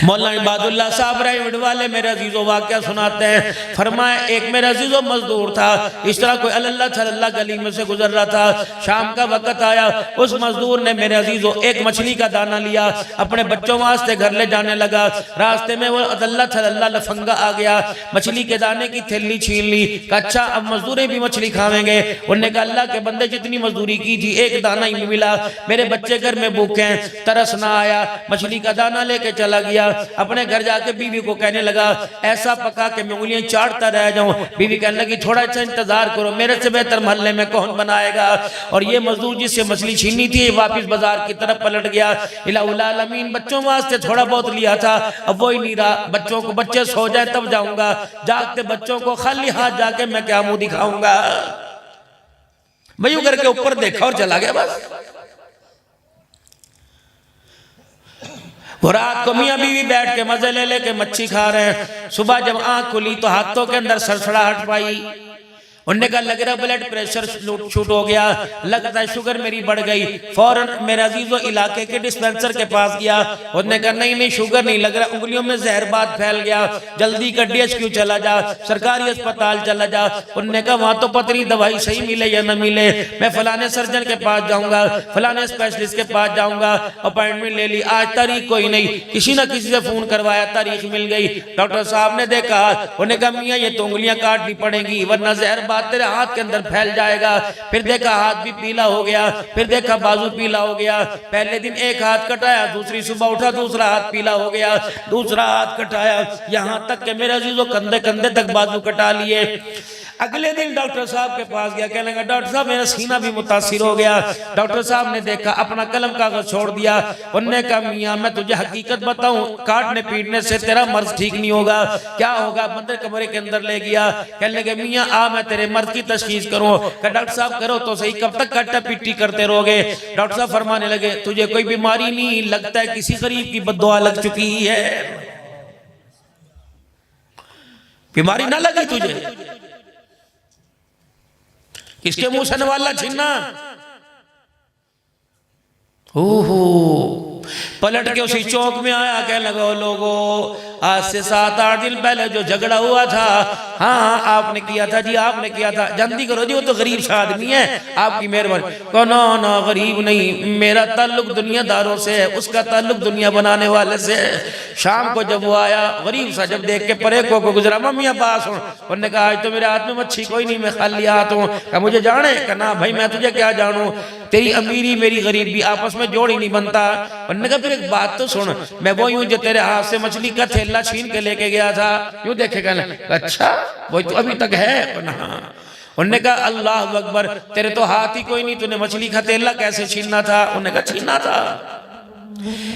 मौलाना इबादुल्लाह साहब रहमत वाले मेरे अजीजों वाक़या सुनाते हैं। फरमाया एक मेरा अजीजों मजदूर था, इस तरह कोई अल्लाह थल्लाह गली में से गुजर रहा था, शाम का वक्त आया, उस मजदूर ने मेरे अजीजों एक मछली का दाना लिया, अपने बच्चों वास्ते घर ले जाने लगा। रास्ते में वो अल्लाह थल्लाह लफंगा आ गया, मछली के दाने की थैली छीन ली। अच्छा अब मजदूरें भी मछली खावेंगे। उन्होंने कहा अल्लाह के बंदे जितनी मजदूरी की थी एक दाना ही मिला, मेरे बच्चे घर में भूखे हैं, तरस ना आया, मछली का दाना लेके चला गया। अपने घर जाके बीवी को कहने लगा ऐसा पका के मैं उंगलियां चाटता रह जाऊं। बीवी कहने लगी थोड़ा सा इंतजार करो, मेरे से बेहतर मोहल्ले में कौन बनाएगा। और ये मजदूर जिससे मछली छीनी थी वापस बाजार की तरफ पलट गया। इलाहुल आलमीन बच्चों वास्ते थोड़ा बहुत लिया था, अब वो ही नहीं रहा। बच्चों को बच्चे सो जाए तब जाऊंगा, जागते बच्चों को खाली हाथ जाके मैं क्या मुंह दिखाऊंगा। मैं यूं करके ऊपर देखा और चला गया बस। वो रात को मियाँ बीवी बैठ के मजे ले लेके मच्छी खा रहे हैं। सुबह जब आंख खुली तो हाथों के अंदर सड़सड़ाहट पाई। उन्होंने कहा लग रहा ब्लड प्रेशर शूट हो गया, लगता है शुगर मेरी बढ़ गई। फौरन मेरे अजीजों इलाके के डिस्पेंसर के पास गया। उन्होंने कहा नहीं नहीं शुगर नहीं लग रहा, उंगलियों में जहरबाद फैल गया, जल्दी का DHQ चला जा, सरकारी अस्पताल चला जा। उन्होंने कहा वहां तो पता नहीं दवाई सही मिले या न मिले, मैं फलाने सर्जन के पास जाऊंगा, फलाने स्पेशलिस्ट के पास जाऊंगा। अपॉइंटमेंट ले ली, आज तारीख कोई नहीं, किसी न किसी से फोन करवाया, तारीख मिल गई। डॉक्टर साहब ने देखा, उन्होंने कहा मियाँ ये तो उंगलियां काटनी पड़ेंगी वरना जहरबाद तेरे हाथ के अंदर फैल जाएगा। फिर देखा हाथ भी पीला हो गया, फिर देखा बाजू पीला हो गया। पहले दिन एक हाथ कटाया, दूसरी सुबह उठा दूसरा हाथ पीला हो गया, दूसरा हाथ कटाया, यहां तक कि मेरे अजीजों कंधे कंधे तक बाजू कटा लिए। अगले दिन डॉक्टर साहब के पास गया, कहने लगा डॉक्टर साहब मेरा सीना भी मुतासिर हो गया। डॉक्टर साहब ने देखा, अपना कलम कागज छोड़ दिया। उन्होंने कहा मियाँ मैं तुझे हकीकत बताऊं, काटने पीटने से तेरा मर्ज ठीक नहीं होगा। क्या होगा? बंदर कमरे के अंदर ले गया, कहने लगे मियाँ आ मैं तेरे मर्ज की तशखीस करूं। कहा डॉक्टर साहब करो तो सही, कब तक काटा पीटी करते रहोगे? डॉक्टर साहब फरमाने लगे तुझे कोई बीमारी नहीं, लगता है किसी गरीब की बद्दुआ लग चुकी है। बीमारी ना लगी तुझे, किसके मुंह से नवाला छीनना। ओहो पलट के उसी चौक में आया, कहने लगा लोगो आज से 7-8 दिन पहले जो झगड़ा हुआ था, हाँ आपने किया था जी, आपने किया था, जल्दी करो जी, वो तो गरीब सा आदमी है, आपकी मेहरबानी। कहो ना गरीब नहीं, मेरा ताल्लुक दुनियादारों से है, उसका ताल्लुक दुनिया बनाने वाले से है। शाम को जब वो आया गरीब सा, जब देख के परे को गुजरा, मम्मी पास हूँ। उन्होंने कहा आज तो मेरे हाथ में मच्छी कोई नहीं, मैं खाली हाथ हूँ। कहा मुझे जाने? कहा ना भाई मैं तुझे क्या जानू, तेरी अमीरी मेरी गरीबी आपस में जोड़ ही नहीं बनता। उन्होंने कहा फिर एक बात तो सुन, मैं वो यूं जो तेरे हाथ से मछली का थैला छीन के लेके गया था, यूं देखेगा ना, अच्छा वो तो अभी तक है ना। उन्होंने कहा अल्लाह अकबर, तेरे तो हाथ ही कोई नहीं, तूने मछली का थैला कैसे छीनना था? उन्होंने कहा छीनना था,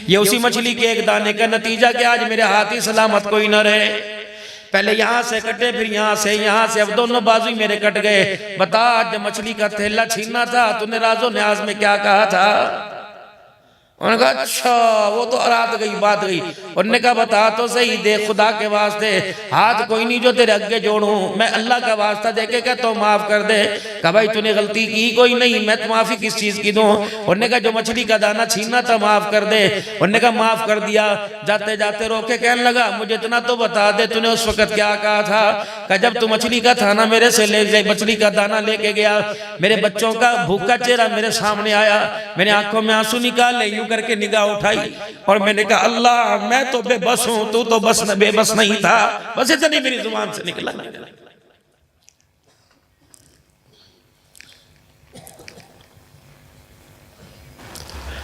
ये उसी मछली के एक दाने का नतीजा कि आज मेरे हाथ ही सलामत कोई न रहे। पहले यहाँ से कटे, फिर यहाँ से, अब दोनों बाजू मेरे कट गए। बता जब मछली का थैला छीनना था तूने राजो न्याज में क्या कहा था? उन्होंने कहा अच्छा वो तो रात गई बात गई, उन्होंने कहा बता तो सही, दे खुदा के वास्ते हाथ कोई नहीं जो तेरे आगे जोड़ूं, मैं अल्लाह का वास्ता देके क्या तो माफ कर दे। कहा भाई तूने गलती की कोई नहीं, मैं तो माफी किस चीज की दूं। उन्होंने कहा जो मछली का दाना छीना था माफ कर दे। उन्होंने कहा माफ कर दिया। जाते जाते रोके कहने लगा मुझे इतना तो बता दे तूने उस वक्त क्या कहा था। कहा जब तू मछली का थाना मेरे से ले गए, मछली का दाना लेके गया, मेरे बच्चों का भूखा चेहरा मेरे सामने आया, मैंने आंखों में आंसू निकाले, यूं करके निगाह उठाई और मैंने कहा अल्लाह मैं तो बेबस हूं, तू तो बस बेबस नहीं था। बस इतनी मेरी जुबान से निकला।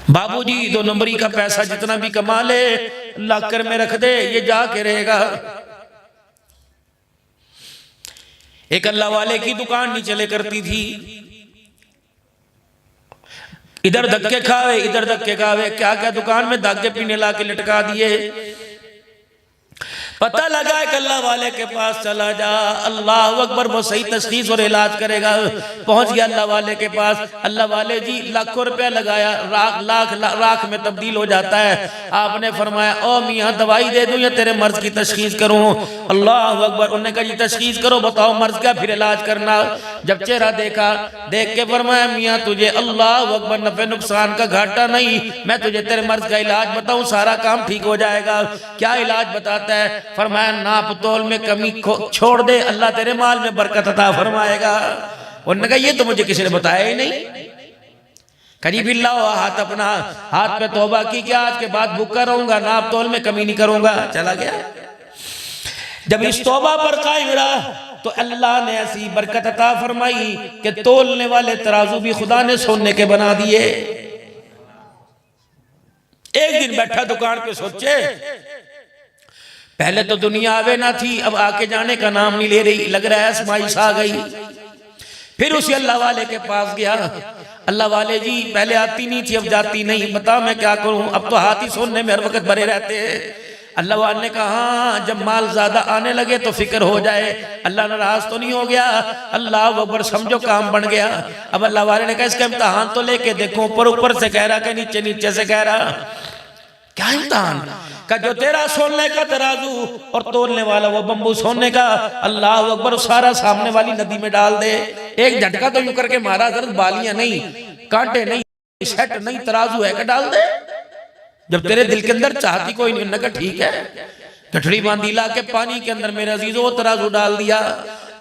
बाबूजी 2 नंबरी का पैसा जितना भी कमा ले लॉकर में रख दे, ये जाके रहेगा। एक अल्लाह वाले की दुकान नहीं चले करती थी, इधर धक्के खावे इधर धक्के खावे, क्या क्या दुकान में धागे पीने ला के लटका दिए। पता लगा कि अल्लाह वाले के पास चला जा, अल्लाह अकबर, वो सही तशखीस और इलाज करेगा। पहुंच गया अल्लाह वाले के पास। अल्लाह वाले जी लाखों रुपया लगाया, लाख में तब्दील हो जाता है। आपने फरमाया ओ मियाँ दवाई दे दूं या तेरे मर्ज की तशखीस करूं। अल्लाह अकबर। उन्होंने कहा जी तशखीस करो, बताओ मर्ज का, फिर इलाज करना। जब चेहरा देखा, देख के फरमाया मियाँ तुझे अल्लाह अकबर नफे नुकसान का घाटा नहीं, मैं तुझे तेरे मर्ज का इलाज बताऊं, सारा काम ठीक हो जाएगा। क्या इलाज बताता है? फरमाया नाप तोल में कमी छोड़ दे, अल्लाह तेरे माल में बरकत अता फरमाएगा। उन्होंने कहा ये तो मुझे किसी ने बताया ही नहीं। करीब लाओ हाथ, अपना हाथ पे तौबा की क्या आज के बाद भूखा रहूंगा, नाप तोल में कमी नहीं करूंगा। चला गया। जब इस तौबा पर कायम रहा तो अल्लाह ने ऐसी बरकत अता फरमाई कि तोलने वाले तराजू भी खुदा ने सोने के बना दिए। एक दिन बैठा दुकान पे सोचे, पहले तो दुनिया आवे ना थी, अब आके जाने का नाम नहीं ले रही, लग रहा है आजमाइश आ गई। फिर उसी अल्लाह वाले के पास गया। अल्लाह वाले जी पहले आती नहीं थी, अब जाती नहीं, बता मैं क्या करूं, अब तो हाथ ही सोने में हर वक्त भरे रहते हैं। अल्लाह वाले ने कहा हाँ जब माल ज्यादा आने लगे तो फिक्र हो जाए। अल्लाह नाराज तो नहीं हो गया? अल्लाह अकबर, समझो काम बन गया। अब अल्लाह वाले ने कहा इसका इम्तहान तो लेके देखो, ऊपर से कह रहा कि नीचे से कह रहा। क्या इम्तहान? का जो तेरा सोने का तराजू और तोलने वाला वो बम्बू सोने का, अल्लाह अकबर, सारा सामने वाली नदी में डाल दे। एक झटका तो यूं करके मारा, दर्द बालियां नहीं, कांटे नहीं, सेट नहीं, तराजू है का डाल दे। जब तेरे दिल के अंदर चाहती कोई नहीं, उन्होंने कहा ठीक है। गठड़ी बांधी ला के पानी के अंदर मेरे अजीजों वो तराजू डाल दिया।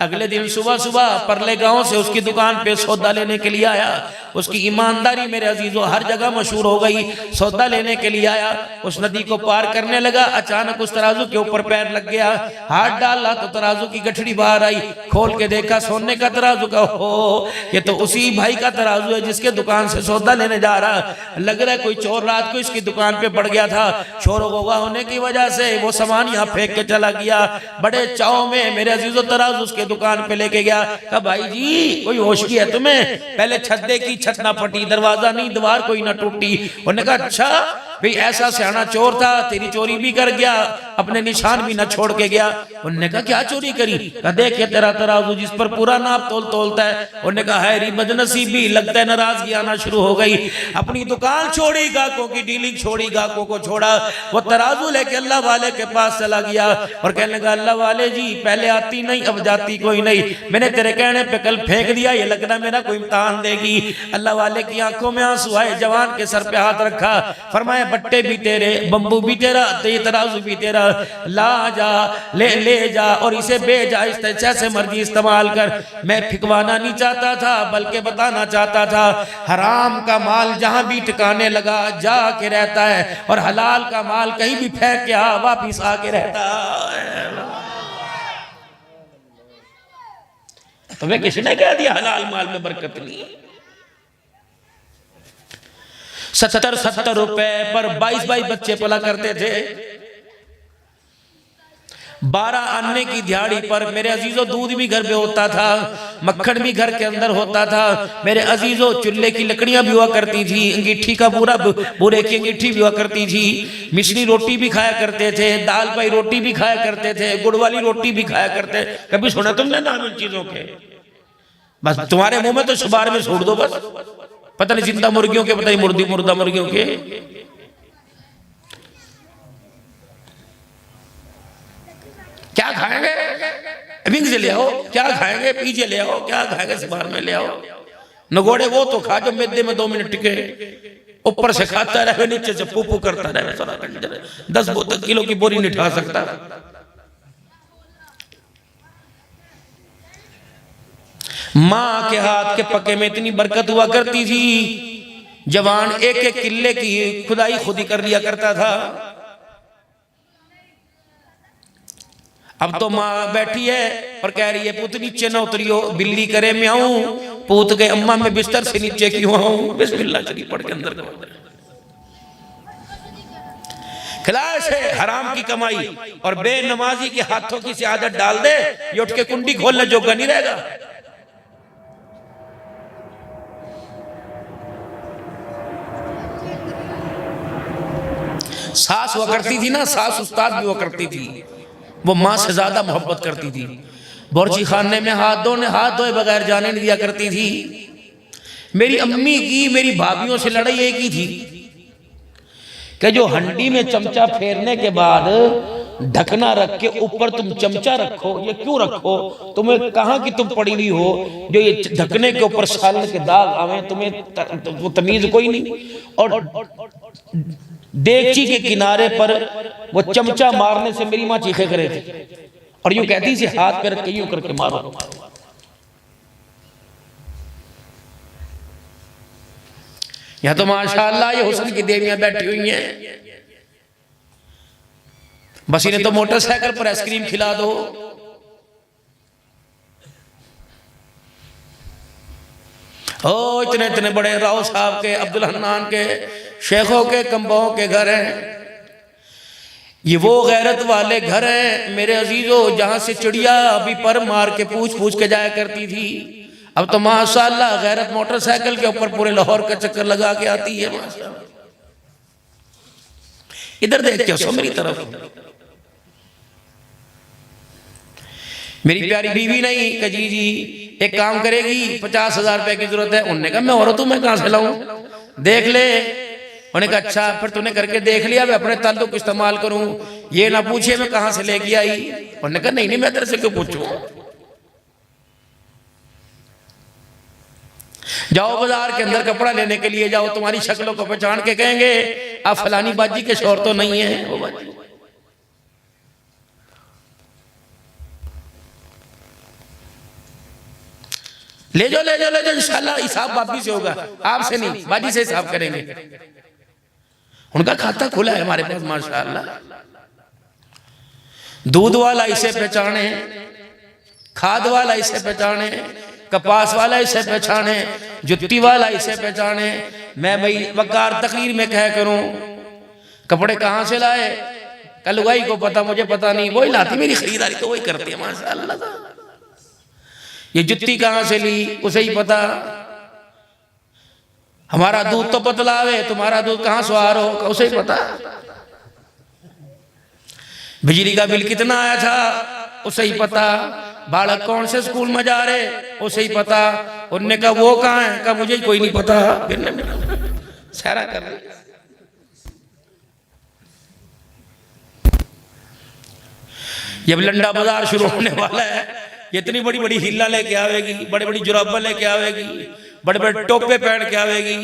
अगले दिन सुबह सुबह परले गांव से उसकी दुकान पे सौदा लेने के लिए आया। उसकी ईमानदारी मेरे अजीजों हर जगह मशहूर हो गई। सौदा लेने के लिए आया, उस नदी को पार करने लगा, अचानक उस तराजू के ऊपर पैर लग गया। हाथ डाला तो तराजू की गठड़ी बाहर आई। खोल के देखा सोने का तराजू का, हो ये तो उसी भाई का तराजू है जिसके दुकान से सौदा लेने जा रहा। लग रहा है कोई चोर रात को इसकी दुकान पे पड़ गया था। शोर गोगा होने की वजह से वो सामान यहाँ फेंक के चला गया। बड़े चाव में मेरे अजीजों तराजू उसके दुकान पे लेके गया। कहा भाई जी कोई होश की है तुम्हें? पहले छत देखी, छत ना फटी, दरवाजा नहीं, दीवार कोई ना टूटी। उन्होंने कहा अच्छा भाई ऐसा सियाना चोर था, तेरी चोरी भी कर गया, अपने निशान भी ना छोड़ के गया। उन्होंने कहा क्या चोरी करी? कहा देख तेरा तराजू जिस पर पूरा नाप तोल तोलता है। उन्होंने कहा है री बदनसीबी, लगता है नाराजगी आना शुरू हो गई। अपनी दुकान छोड़ी, गाहकों की डीलिंग छोड़ी, गाहकों को छोड़ा, वो तराजू लेके अल्लाह वाले के पास चला गया और कहने लगा अल्लाह वाले जी पहले आती नहीं, अब जाती कोई नहीं, मैंने तेरे कहने पे कल फेंक दिया, ये लगना मेरा कोई इम्तहान देगी। अल्लाह वाले की आंखों में आंसू आए, जवान के सर पे हाथ रखा, फरमाया बट्टे भी तेरे, बम्बू भी तेरा, ते तराजू भी तेरा, ला जा, ले जा और इसे बेजा, इस जैसे मर्जी इस्तेमाल कर। मैं फिकवाना नहीं चाहता था बल्कि बताना चाहता था हराम का माल जहां भी टिकाने लगा जाके रहता है और हलाल का माल कहीं भी फेंक के वापिस आके रहता है। तुम्हें किसने कह दिया हलाल माल में बरकत नहीं? 70 रुपए पर 22 बच्चे पला करते थे। 12 आने की दिहाड़ी पर मेरे अजीजों दूध भी घर पे होता था, मक्खन भी घर के अंदर होता था। मेरे अजीजों चूल्हे की लकड़ियां भी हुआ करती थी, अंगीठी का बूरे की अंगीठी भी हुआ करती थी, मिश्री रोटी भी खाया करते थे, दाल पाई रोटी भी खाया करते थे, गुड़ वाली रोटी भी खाया करते। कभी सुना तुमने नाम इन चीजों के? बस तुम्हारे मुंह में तो शुबार में छोड़ दो, बस पता नहीं जिंदा मुर्गियों के, पता नहीं मुर्दा मुर्गियों के। क्या खाएंगे, विंग्स ले आओ, क्या खाएंगे पिज्जे ले आओ, क्या खाएंगे सिबार में ले आओ, नगोड़े वो तो खा जो मैदे में 2 मिनट टिके, ऊपर से खाता रहे नीचे से पू करता रहे, 10 किलो की बोरी नहीं उठा सकता। माँ के हाथ के पके में इतनी बरकत हुआ करती थी, जवान एक एक किले की खुदाई खुद ही कर लिया करता था। अब तो माँ बैठी है और कह रही है पुत नीचे ना उतरियो, बिल्ली करे म्याऊं, पूत गए अम्मा मैं बिस्तर से नीचे क्यों आऊं। बिस्मिल्लाह शरीफ पढ़ के अंदर खिलाश है हराम की कमाई और बेनमाजी के हाथों की आदत डाल दे, ये उठ के कुंडी खोलने जोगा नहीं रहेगा। सास हुआ करती थी ना, सास उस्ताद भी हुआ करती थी, वो माँ से ज्यादा मोहब्बत करती थी। बोरची खाने में हाथ धोए बगैर जाने नहीं दिया करती थी। मेरी अम्मी की मेरी भाभीयों से लड़ाई एक ही थी कि जो हंडी में चमचा फेरने के बाद ढकना रख के ऊपर तुम चमचा रखो, ये क्यों रखो, तुम्हें कहाँ की तुम पड़ी हुई हो जो ये ढकने के ऊपर सालन के दाग आवे, तुम्हें वो तमीज कोई नहीं। और देगची के किनारे पर वो चमचा मारने से मेरी माँ चीखे करे थी और यूं कहती थी हाथ पे रख के यूं करके मारो। यहां तो माशाअल्लाह ये हुस्न की देवियां बैठी हुई हैं, बस इन्हें तो मोटरसाइकिल पर आइसक्रीम खिला दो। ओ इतने इतने बड़े राव साहब के, अब्दुल हन्नान के, शेखों के, कम्बाओं के घर हैं, ये वो गैरत वाले घर हैं मेरे अजीजों जहां से चिड़िया अभी पर मार के पूछ के जाया करती थी। अब तो माशाअल्लाह गैरत मोटरसाइकिल के ऊपर पूरे लाहौर का चक्कर लगा के आती है। माशाअल्लाह इधर देख के सो मेरी तरफ। मेरी प्यारी बीवी नहीं कि जी एक काम करेगी 50,000 रुपए की जरूरत है। उन्होंने कहा मैं औरत हूं, मैं कहां से लाऊं, देख ले। उन्होंने कहा अच्छा फिर तूने करके देख लिया, मैं अपने ताल्लुक इस्तेमाल करूं, ये ना पूछे मैं कहां से लेके आई। उन्होंने कहा नहीं मैं तेरे से क्यों पूछूं, जाओ बाजार के अंदर कपड़ा लेने के लिए जाओ, तुम्हारी शक्लों को पहचान के कहेंगे आप फलानी बाजी के शौहर तो नहीं है। वो बाजी ले जाओ इंशाल्लाह हिसाब बाबी से होगा, आपसे नहीं, बाजी से हिसाब करेंगे। उनका खाता खुला है हमारे पास माशाल्लाह। दूध वाला इसे पहचाने, खाद वाला इसे पहचाने, कपास वाला इसे पहचाने, जुत्ती वाला इसे पहचाने। मैं भाई वकार तकरीर में कह करूं कपड़े कहां से लाए, कल लुगाई को पता, मुझे पता नहीं, वही लाती, मेरी खरीदारी तो वही करती है माशाल्लाह। ये जुत्ती कहां से ली उसे ही पता। हमारा दूध तो बतलावे, तुम्हारा दूध कहां सवार हो उसे ही पता। बिजली का बिल कितना आया था उसे ही पता। बालक कौन से स्कूल में जा रहे उसे ही पता। उनने कहा वो कहां है, कहा मुझे कोई नहीं पता, सारा कर रहे। जब लंडा बाजार शुरू होने वाला है, ये इतनी बड़ी बड़ी हिल्ला लेके आवेगी, बड़ी बड़ी जुराबा लेके आवेगी, बड़े बड़े टोपे पहन के आवेगी,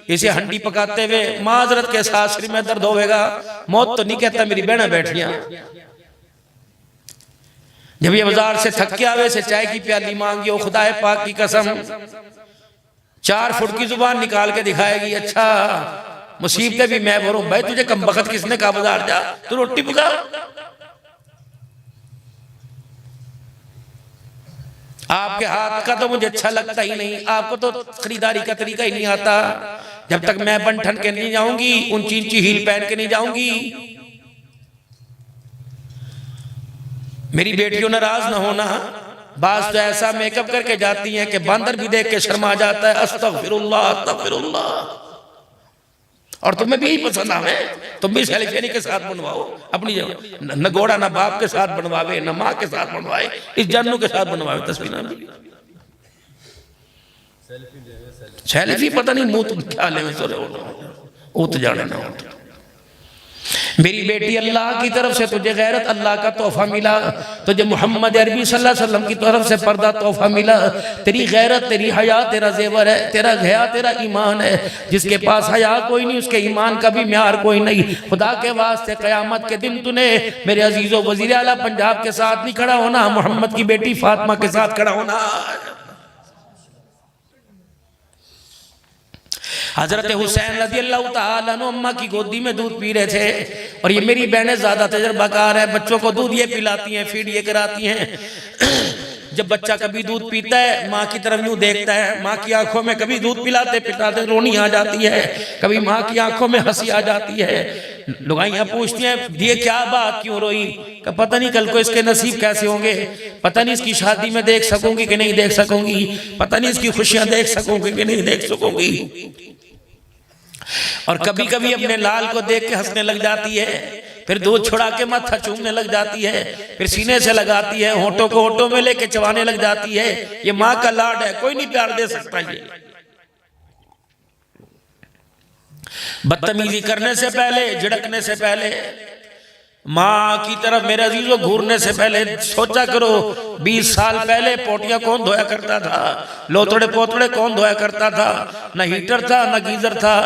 इसे हंडी पकाते हुए माजरत के साथ सिर में दर्द होगा। मौत तो नहीं कहता मेरी बहना बैठियां। जब ये बाजार से थक के आवे से चाय की प्याली मांगी, ओ खुदा पाक की कसम 4 फुट की जुबान निकाल के दिखाएगी। अच्छा मुसीबतें भी मैं भरूं, भाई तुझे कम बखत किसने कहा बाजार जा, तू रोटी पका। आपके हाथ का तो मुझे अच्छा लगता ही नहीं, आपको तो खरीदारी का तरीका ही नहीं आता। जब तक मैं बन ठन के नहीं जाऊंगी, ऊंची ऊंची हील पहन के नहीं जाऊंगी। मेरी बेटियों नाराज ना होना, बाज तो ऐसा मेकअप करके जाती हैं कि बंदर भी देख के शर्मा जाता है। अस्तगफिरुल्लाह अस्तगफिरुल्लाह। और तुम्हें भी यही पसंद आवे, तुम भी सेल्फी के साथ बनवाओ अपनी, न घोड़ा ना बाप के साथ बनवावे, न माँ के साथ बनवाए, इस जानू के साथ बनवावे तस्वीर। सेल्फी पता नहीं मुंह तुम क्या ले उत जाने ना। मेरी बेटी, अल्लाह की तरफ से तुझे गैरत अल्लाह का तोहफा मिला, तुझे मोहम्मद अरबी सल्लल्लाहु अलैहि वसल्लम की तरफ से पर्दा तोहफा मिला। तेरी गैरत, तेरी हया तेरा जेवर है, तेरा हया तेरा ईमान है। जिसके पास हया कोई नहीं, उसके ईमान का भी म्यार कोई नहीं। खुदा के वास्ते क़यामत के दिन तूने मेरे अजीज़ो वज़ीर आला पंजाब के साथ नहीं खड़ा होना, मोहम्मद की बेटी फातिमा के साथ खड़ा होना। हजरत हुसैन रज़ियल्लाहु ताला अन्हु अम्मा की गोदी में दूध पी रहे थे, और ये मेरी बहनें ज्यादा तजर्बाकार है, बच्चों को दूध ये पिलाती हैं, फीड ये कराती हैं। जब बच्चा कभी दूध पीता है, माँ की तरफ यूं देखता है, माँ की आंखों में कभी दूध पिलाते पिलाते रोनी आ जाती है, कभी माँ की आंखों में हंसी आ जाती है। लुगाइयाँ पूछती हैं, ये क्या बात, क्यों रोई? का पता नहीं कल को इसके नसीब कैसे होंगे, पता नहीं इसकी शादी में देख सकूंगी कि नहीं देख सकूंगी, पता नहीं इसकी खुशियां देख सकूंगी कि नहीं देख सकूंगी। और कभी कभी अपने लाल को देख के हंसने लग जाती है, फिर दूध छुड़ा के माथा चूमने लग जाती है, फिर सीने से लगाती है, होठों को होठों में लेके चबाने लग जाती है। ये माँ का लाड है, कोई नहीं प्यार दे सकता। ये बदतमीजी करने से पहले, झिड़कने से पहले, माँ की तरफ मेरे अजीजों घूरने से पहले सोचा करो, 20 साल पहले पोटियां कौन धोया करता था, लोथड़े पोतड़े कौन धोया करता था, न हीटर था न गीजर था।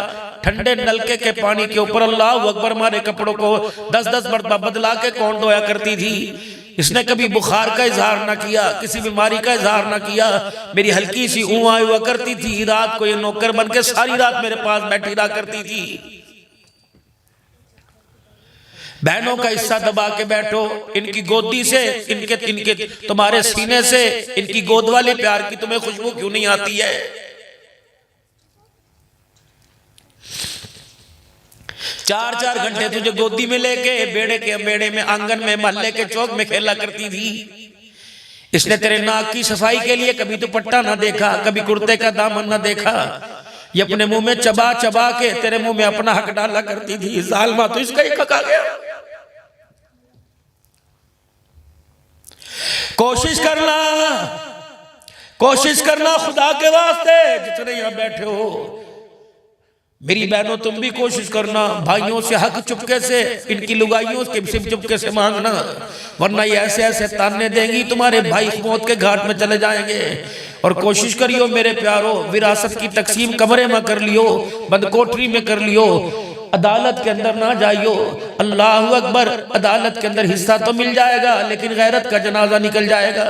ठंडे नलके के पानी के ऊपर अल्लाह अकबर मारे कपड़ों को 10-10 मरतबा बदला के कौन धोया करती थी। इसने कभी बुखार का इजहार ना किया, किसी बीमारी का इजहार ना किया। मेरी हल्की सी ऊँआ हुआ करती थी, रात को ये नौकर बन के सारी रात मेरे पास बैठी रहा करती थी। बहनों का हिस्सा दबा के बैठो, इनकी गोदी से, इनके तुम्हारे सीने से इनकी गोद वाले प्यार की तुम्हें खुशबू क्यों नहीं आती है? 4-4 घंटे तुझे गोदी में लेके बेड़े में, आंगन में, मोहल्ले के चौक में खेला करती थी। इसने तेरे नाक की सफाई के लिए कभी दुपट्टा ना देखा, कभी कुर्ते का दामन ना देखा। ये अपने मुंह में चबा चबा के तेरे मुंह में अपना हक डाला करती थी। जालिमा, तो इसका ही हक आ गया। कोशिश करना खुदा के वास्ते, जितने यहां बैठे हो मेरी बहनों, तुम भी कोशिश करना, भाइयों से हक चुपके से, इनकी लुगाइयों के सिर्फ चुपके से मांगना, वरना ये ऐसे ऐसे ताने देंगी तुम्हारे भाई मौत के घाट में चले जाएंगे। और कोशिश करियो मेरे प्यारो, विरासत की तकसीम कमरे में कर लियो, बंद कोठरी में कर लियो, अदालत के अंदर ना जाइयो। अल्लाह अकबर, अदालत के अंदर हिस्सा तो मिल जाएगा, लेकिन गैरत का जनाजा निकल जाएगा।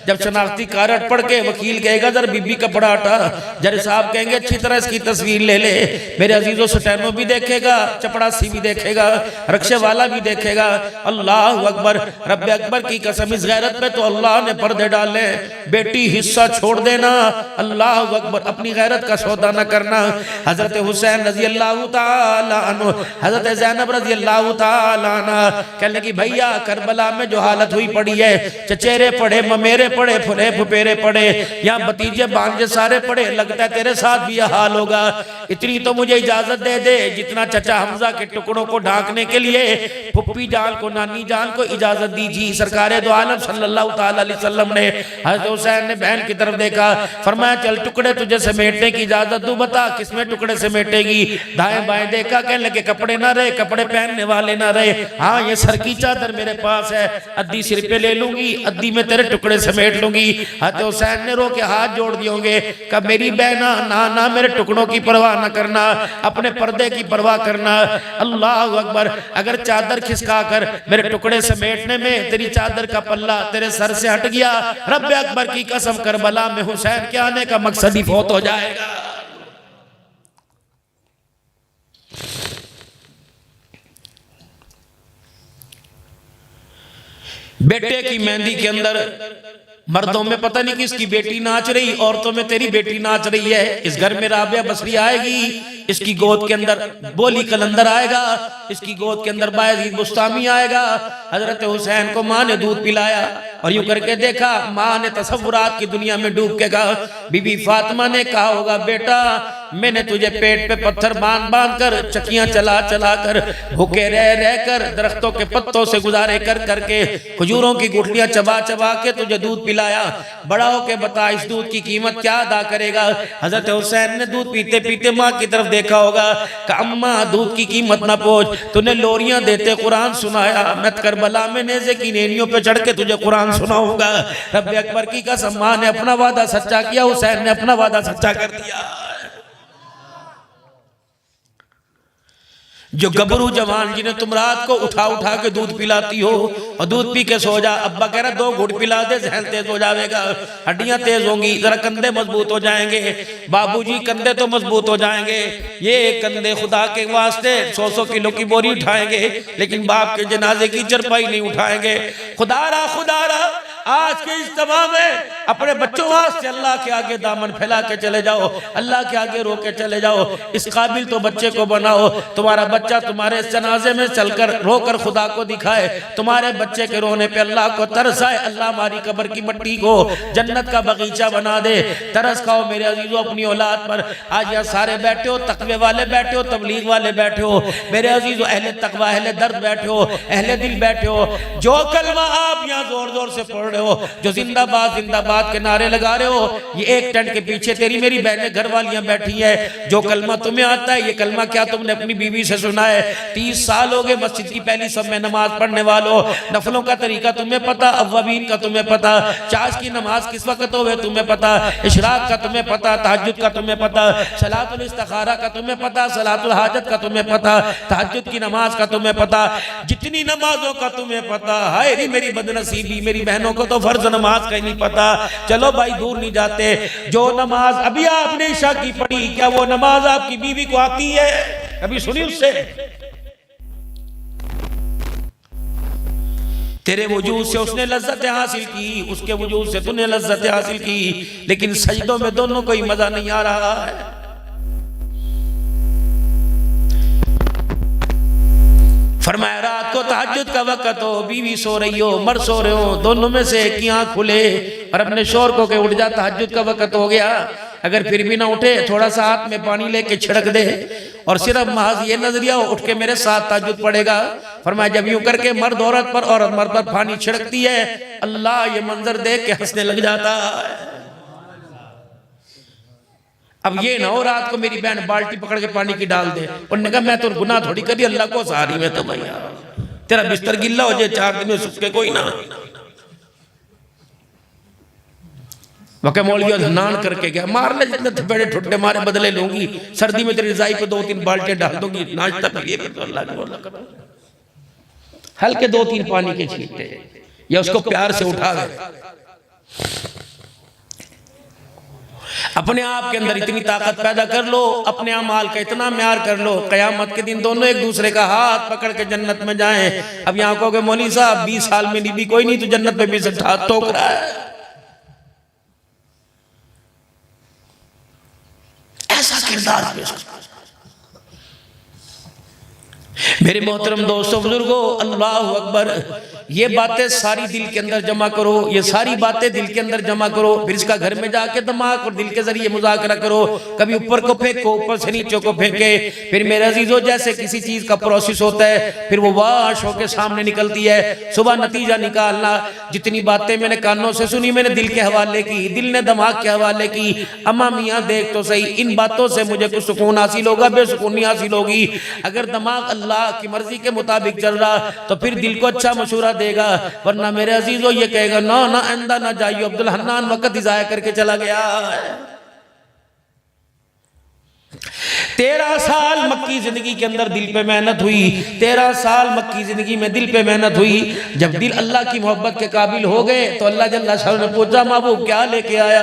जब शनाख्ती कार्ड पढ़ के वकील कहेगा जरा बीबी का पड़ा हटा, जज साहब कहेंगे अच्छी तरह इसकी तस्वीर ले ले, मेरे अजीजों स्टैनो भी देखेगा, चपड़ासी भी देखेगा, रक्षे वाला भी देखेगा। अल्लाह अकबर, रब अकबर की कसम, इस गैरत पे तो अल्लाह ने पर्दे डाले। बेटी हिस्सा छोड़ देना, अल्लाह अकबर, अपनी गैरत का सौदा न करना। हजरत हुसैन रजी अल्लाह ताला अन्हु, हजरत ज़ैनब रजी अल्लाह ताला अन्हा कहने की भैया करबला में जो हालत हुई पड़ी है, चचेरे पड़े, ममेरे पड़े, फुले फुपेरे पड़े, यहाँ भतीजे भांजे सारे पड़े, लगता है तेरे साथ भी यह हाल होगा। इतनी तो मुझे इजाजत दे दे, जितना चचा हमजा के टुकड़ों को ढांकने के लिए फुप्पी जान को, नानी जान को इजाजत दीजिए। सरकारे दो आलम सल्लल्लाहु ताला अलैहि वसल्लम ने हजरत हुसैन ने बहन की तरफ देखा, फरमाया चल टुकड़े तुझे समेटने की इजाजत दूं, बता किसमें टुकड़े समेटेगी। दाएं बाएं देखा, कहने लगे कपड़े ना रहे, कपड़े पहनने वाले ना रहे। हाँ, ये सर की चादर मेरे पास है, अद्धी सिर पे ले लूंगी, अद्धी में तेरे टुकड़े समेट लूंगी। हजरत हुसैन ने रो के हाथ जोड़ दिए होंगे, कब मेरी बहना ना ना मेरे टुकड़ों की परवाह ना करना, अपने पर्दे की परवाह करना। अल्लाह अकबर, अगर चादर खिसका कर मेरे टुकड़े समेटने में तेरी चादर का पल्ला तेरे सर से हट गया, रब अकबर की कसम करबला में हुसैन के आने का मकसद ही फौत हो जाएगा। बेटे की मेहंदी के अंदर मर्दों में पता नहीं किसकी बेटी नाच रही, औरतों में तेरी बेटी नाच रही है। इस घर में राबिया बसरी आएगी, इसकी गोद के अंदर बोली कलंदर आएगा, इसकी गोद के अंदर बायजीद बुस्तामी आएगा। हजरत हुसैन को माँ ने दूध पिलाया और यूं करके देखा, माँ ने तसव्वुरात की दुनिया में डूब के कहा, बीबी फातिमा ने कहा होगा बेटा मैंने तुझे पेट पे पत्थर बांध बांध कर, चक्कियां चला चला कर, भूखे रह रह कर, दरख्तों के पत्तों से गुजारे कर करके, खजूरों की गुठलियां चबा चबा के तुझे दूध पिलाया। बड़ा होके बता इस दूध की कीमत क्या अदा करेगा। हजरत हुसैन ने दूध पीते पीते माँ की तरफ देखा होगा कि अम्मा दूध की कीमत ना पूछ, तूने लोरियां देते कुरान सुनाया, मैं करबला में नेज़े की नेनियों पे चढ़ के तुझे कुरान सुनाऊंगा। रब्बे अकबर की कसम, माँ ने अपना वादा सच्चा किया, हुसैन ने अपना वादा सच्चा कर दिया। जो गबरू जवान जिन्हें तुम रात को उठा उठा के दूध पिलाती हो और दूध पी के सो जा, अब्बा कह रहा 2 घूंट पिला दे, जहन तेज हो जाएगा, हड्डियां तेज होंगी, जरा कंधे मजबूत हो जाएंगे। बाबूजी कंधे तो मजबूत हो जाएंगे, ये कंधे खुदा के वास्ते 100-100 किलो की बोरी उठाएंगे, लेकिन बाप के जनाजे की चरपाई नहीं उठाएंगे। खुदारा आज के इज्तिमा में अपने बच्चों वास्ते अल्लाह के आगे दामन फैला के चले जाओ, अल्लाह के आगे रो के चले जाओ। इस काबिल तो बच्चे को बनाओ, तुम्हारा बच्चा तुम्हारे जनाजे में चलकर रोकर खुदा को दिखाए, तुम्हारे बच्चे के रोने पे अल्लाह को तरस आए, अल्लाह हमारी कब्र की मिट्टी को जन्नत का बगीचा बना दे। तरस खाओ मेरे अजीजों अपनी औलाद पर। आज यहाँ सारे बैठे हो, तकवे वाले बैठे हो, तबलीग वाले बैठे हो, मेरे अजीजों अहले तकवा अहले दर्द बैठे हो, अहले दिल बैठे हो। जो कलमा आप यहाँ जोर जोर से पढ़ रहे हो, जो जिंदाबाद जिंदाबाद के नारे लगा रहे हो, ये एक टेंट के पीछे तेरी मेरी बहनें घर वालियां बैठी है। जो कलमा तुम्हें आता है, ये कलमा क्या तुमने अपनी बीवी से सुना है? 30 साल हो गए मस्जिद की पहली सब में नमाज पढ़ने वालों, नफलों का तरीका तुम्हें पता, अव्वाबीन का तुम्हें पता, चाश की नमाज किस वक्त हो तुम्हें पता, इशराक का तुम्हें पता, तहज्जुद का तुम्हें पता, सलातुल इस्तिखारा का तुम्हें पता, सलातुल हाजत का तुम्हें पता, तहज्जुद की नमाज का तुम्हें पता, जितनी नमाजों का तुम्हें पता। हाय रे मेरी बदनसीबी, मेरी बहनों को तो फर्ज नमाज का ही नहीं पता। चलो भाई दूर नहीं जाते, जो नमाज अभी आपने ईशा की पढ़ी, क्या वो नमाज आपकी बीवी को आती है? कभी सुनी उससे? तेरे वजूद से उसने लज्जत हासिल की, उसके वजूद से तूने लज्जत हासिल की, लेकिन सजदों में दोनों को ही मजा नहीं आ रहा है। फरमाया रात को तहज्जुद का वक्त हो, बीवी सो रही हो, मर्द सो रहे हो, दोनों में से एक की आंख खुले और अपने शोर को के उठ जा, तहज्जुद का वक्त हो गया। अगर फिर भी ना उठे, थोड़ा सा हाथ में पानी लेके छिड़क दे और सिर्फ महज ये नजरिया हो, उठ के मेरे साथ तहज्जुद पड़ेगा। फरमाया जब यूं करके मर्द औरत पर, औरत मर्द पर पानी छिड़कती है, अल्लाह ये मंजर देख के हंसने लग जाता है। अब ये ना हो रात को मेरी बहन बाल्टी पकड़ के पानी की डाल दे, उन्होंने कहा मैं तो गुनाह थोड़ी करी, अल्लाह को सहारी में तो भैया तेरा बिस्तर गिल्ला हो जाए, 4 दिन में सुख के कोई ना। वके मौलवी नान करके गया, मार ले जितने थपेड़े ठुड्डे मारे बदले लूंगी, सर्दी में तेरी रजाई पे 2-3 बाल्टियां डाल दूंगी, नाश्ता करिए तो अल्लाह को हल्के 2-3 पानी के छींटे या उसको प्यार से उठा दे। अपने आप के अंदर इतनी ताकत पैदा कर लो, अपने अमाल का इतना म्यार कर लो, कयामत के दिन दोनों एक दूसरे का हाथ पकड़ के जन्नत में जाएं। अब यहाँ कहोगे मौलवी साहब 20 साल में भी कोई नहीं, तो जन्नत में भी हाथ ठोक रहा है। ऐसा किरदार पेश मेरे मोहतरम दोस्तों बुजुर्गो, अल्लाह अकबर। ये बातें सारी दिल के अंदर जमा करो, ये सारी बातें दिल के अंदर जमा करो, फिर इसका घर में जाके दिमाग और दिल के जरिए मुज़ाकरा करो। कभी ऊपर को फेंको, ऊपर से नीचे को फेंके, फिर मेरे अजीजों जैसे किसी चीज का प्रोसेस होता है, फिर वो वाश होके सामने निकलती है। सुबह नतीजा निकालना, जितनी बातें मैंने कानों से सुनी, मैंने दिल के हवाले की, दिल ने दिमाग के हवाले की। अम्मा मियाँ देख तो सही, इन बातों से मुझे कुछ सुकून हासिल होगा, बेसुकूनी हासिल होगी। अगर दिमाग अल्लाह की मर्जी के मुताबिक चल रहा तो फिर दिल को अच्छा मशूरा देगा, वरना मेरे अजीजों ये कहेगा ना ना आइंदा ना जाइयो। अब्दुल हन्नान वक्त ज़ाया करके चला गया। 13 साल मक्की जिंदगी के अंदर दिल पे मेहनत हुई, 13 साल मक्की जिंदगी में दिल पे मेहनत हुई। जब दिल अल्लाह की मोहब्बत के काबिल हो गए तो अल्लाह जल्ला शाह ने पूछा महबूब क्या लेके आया?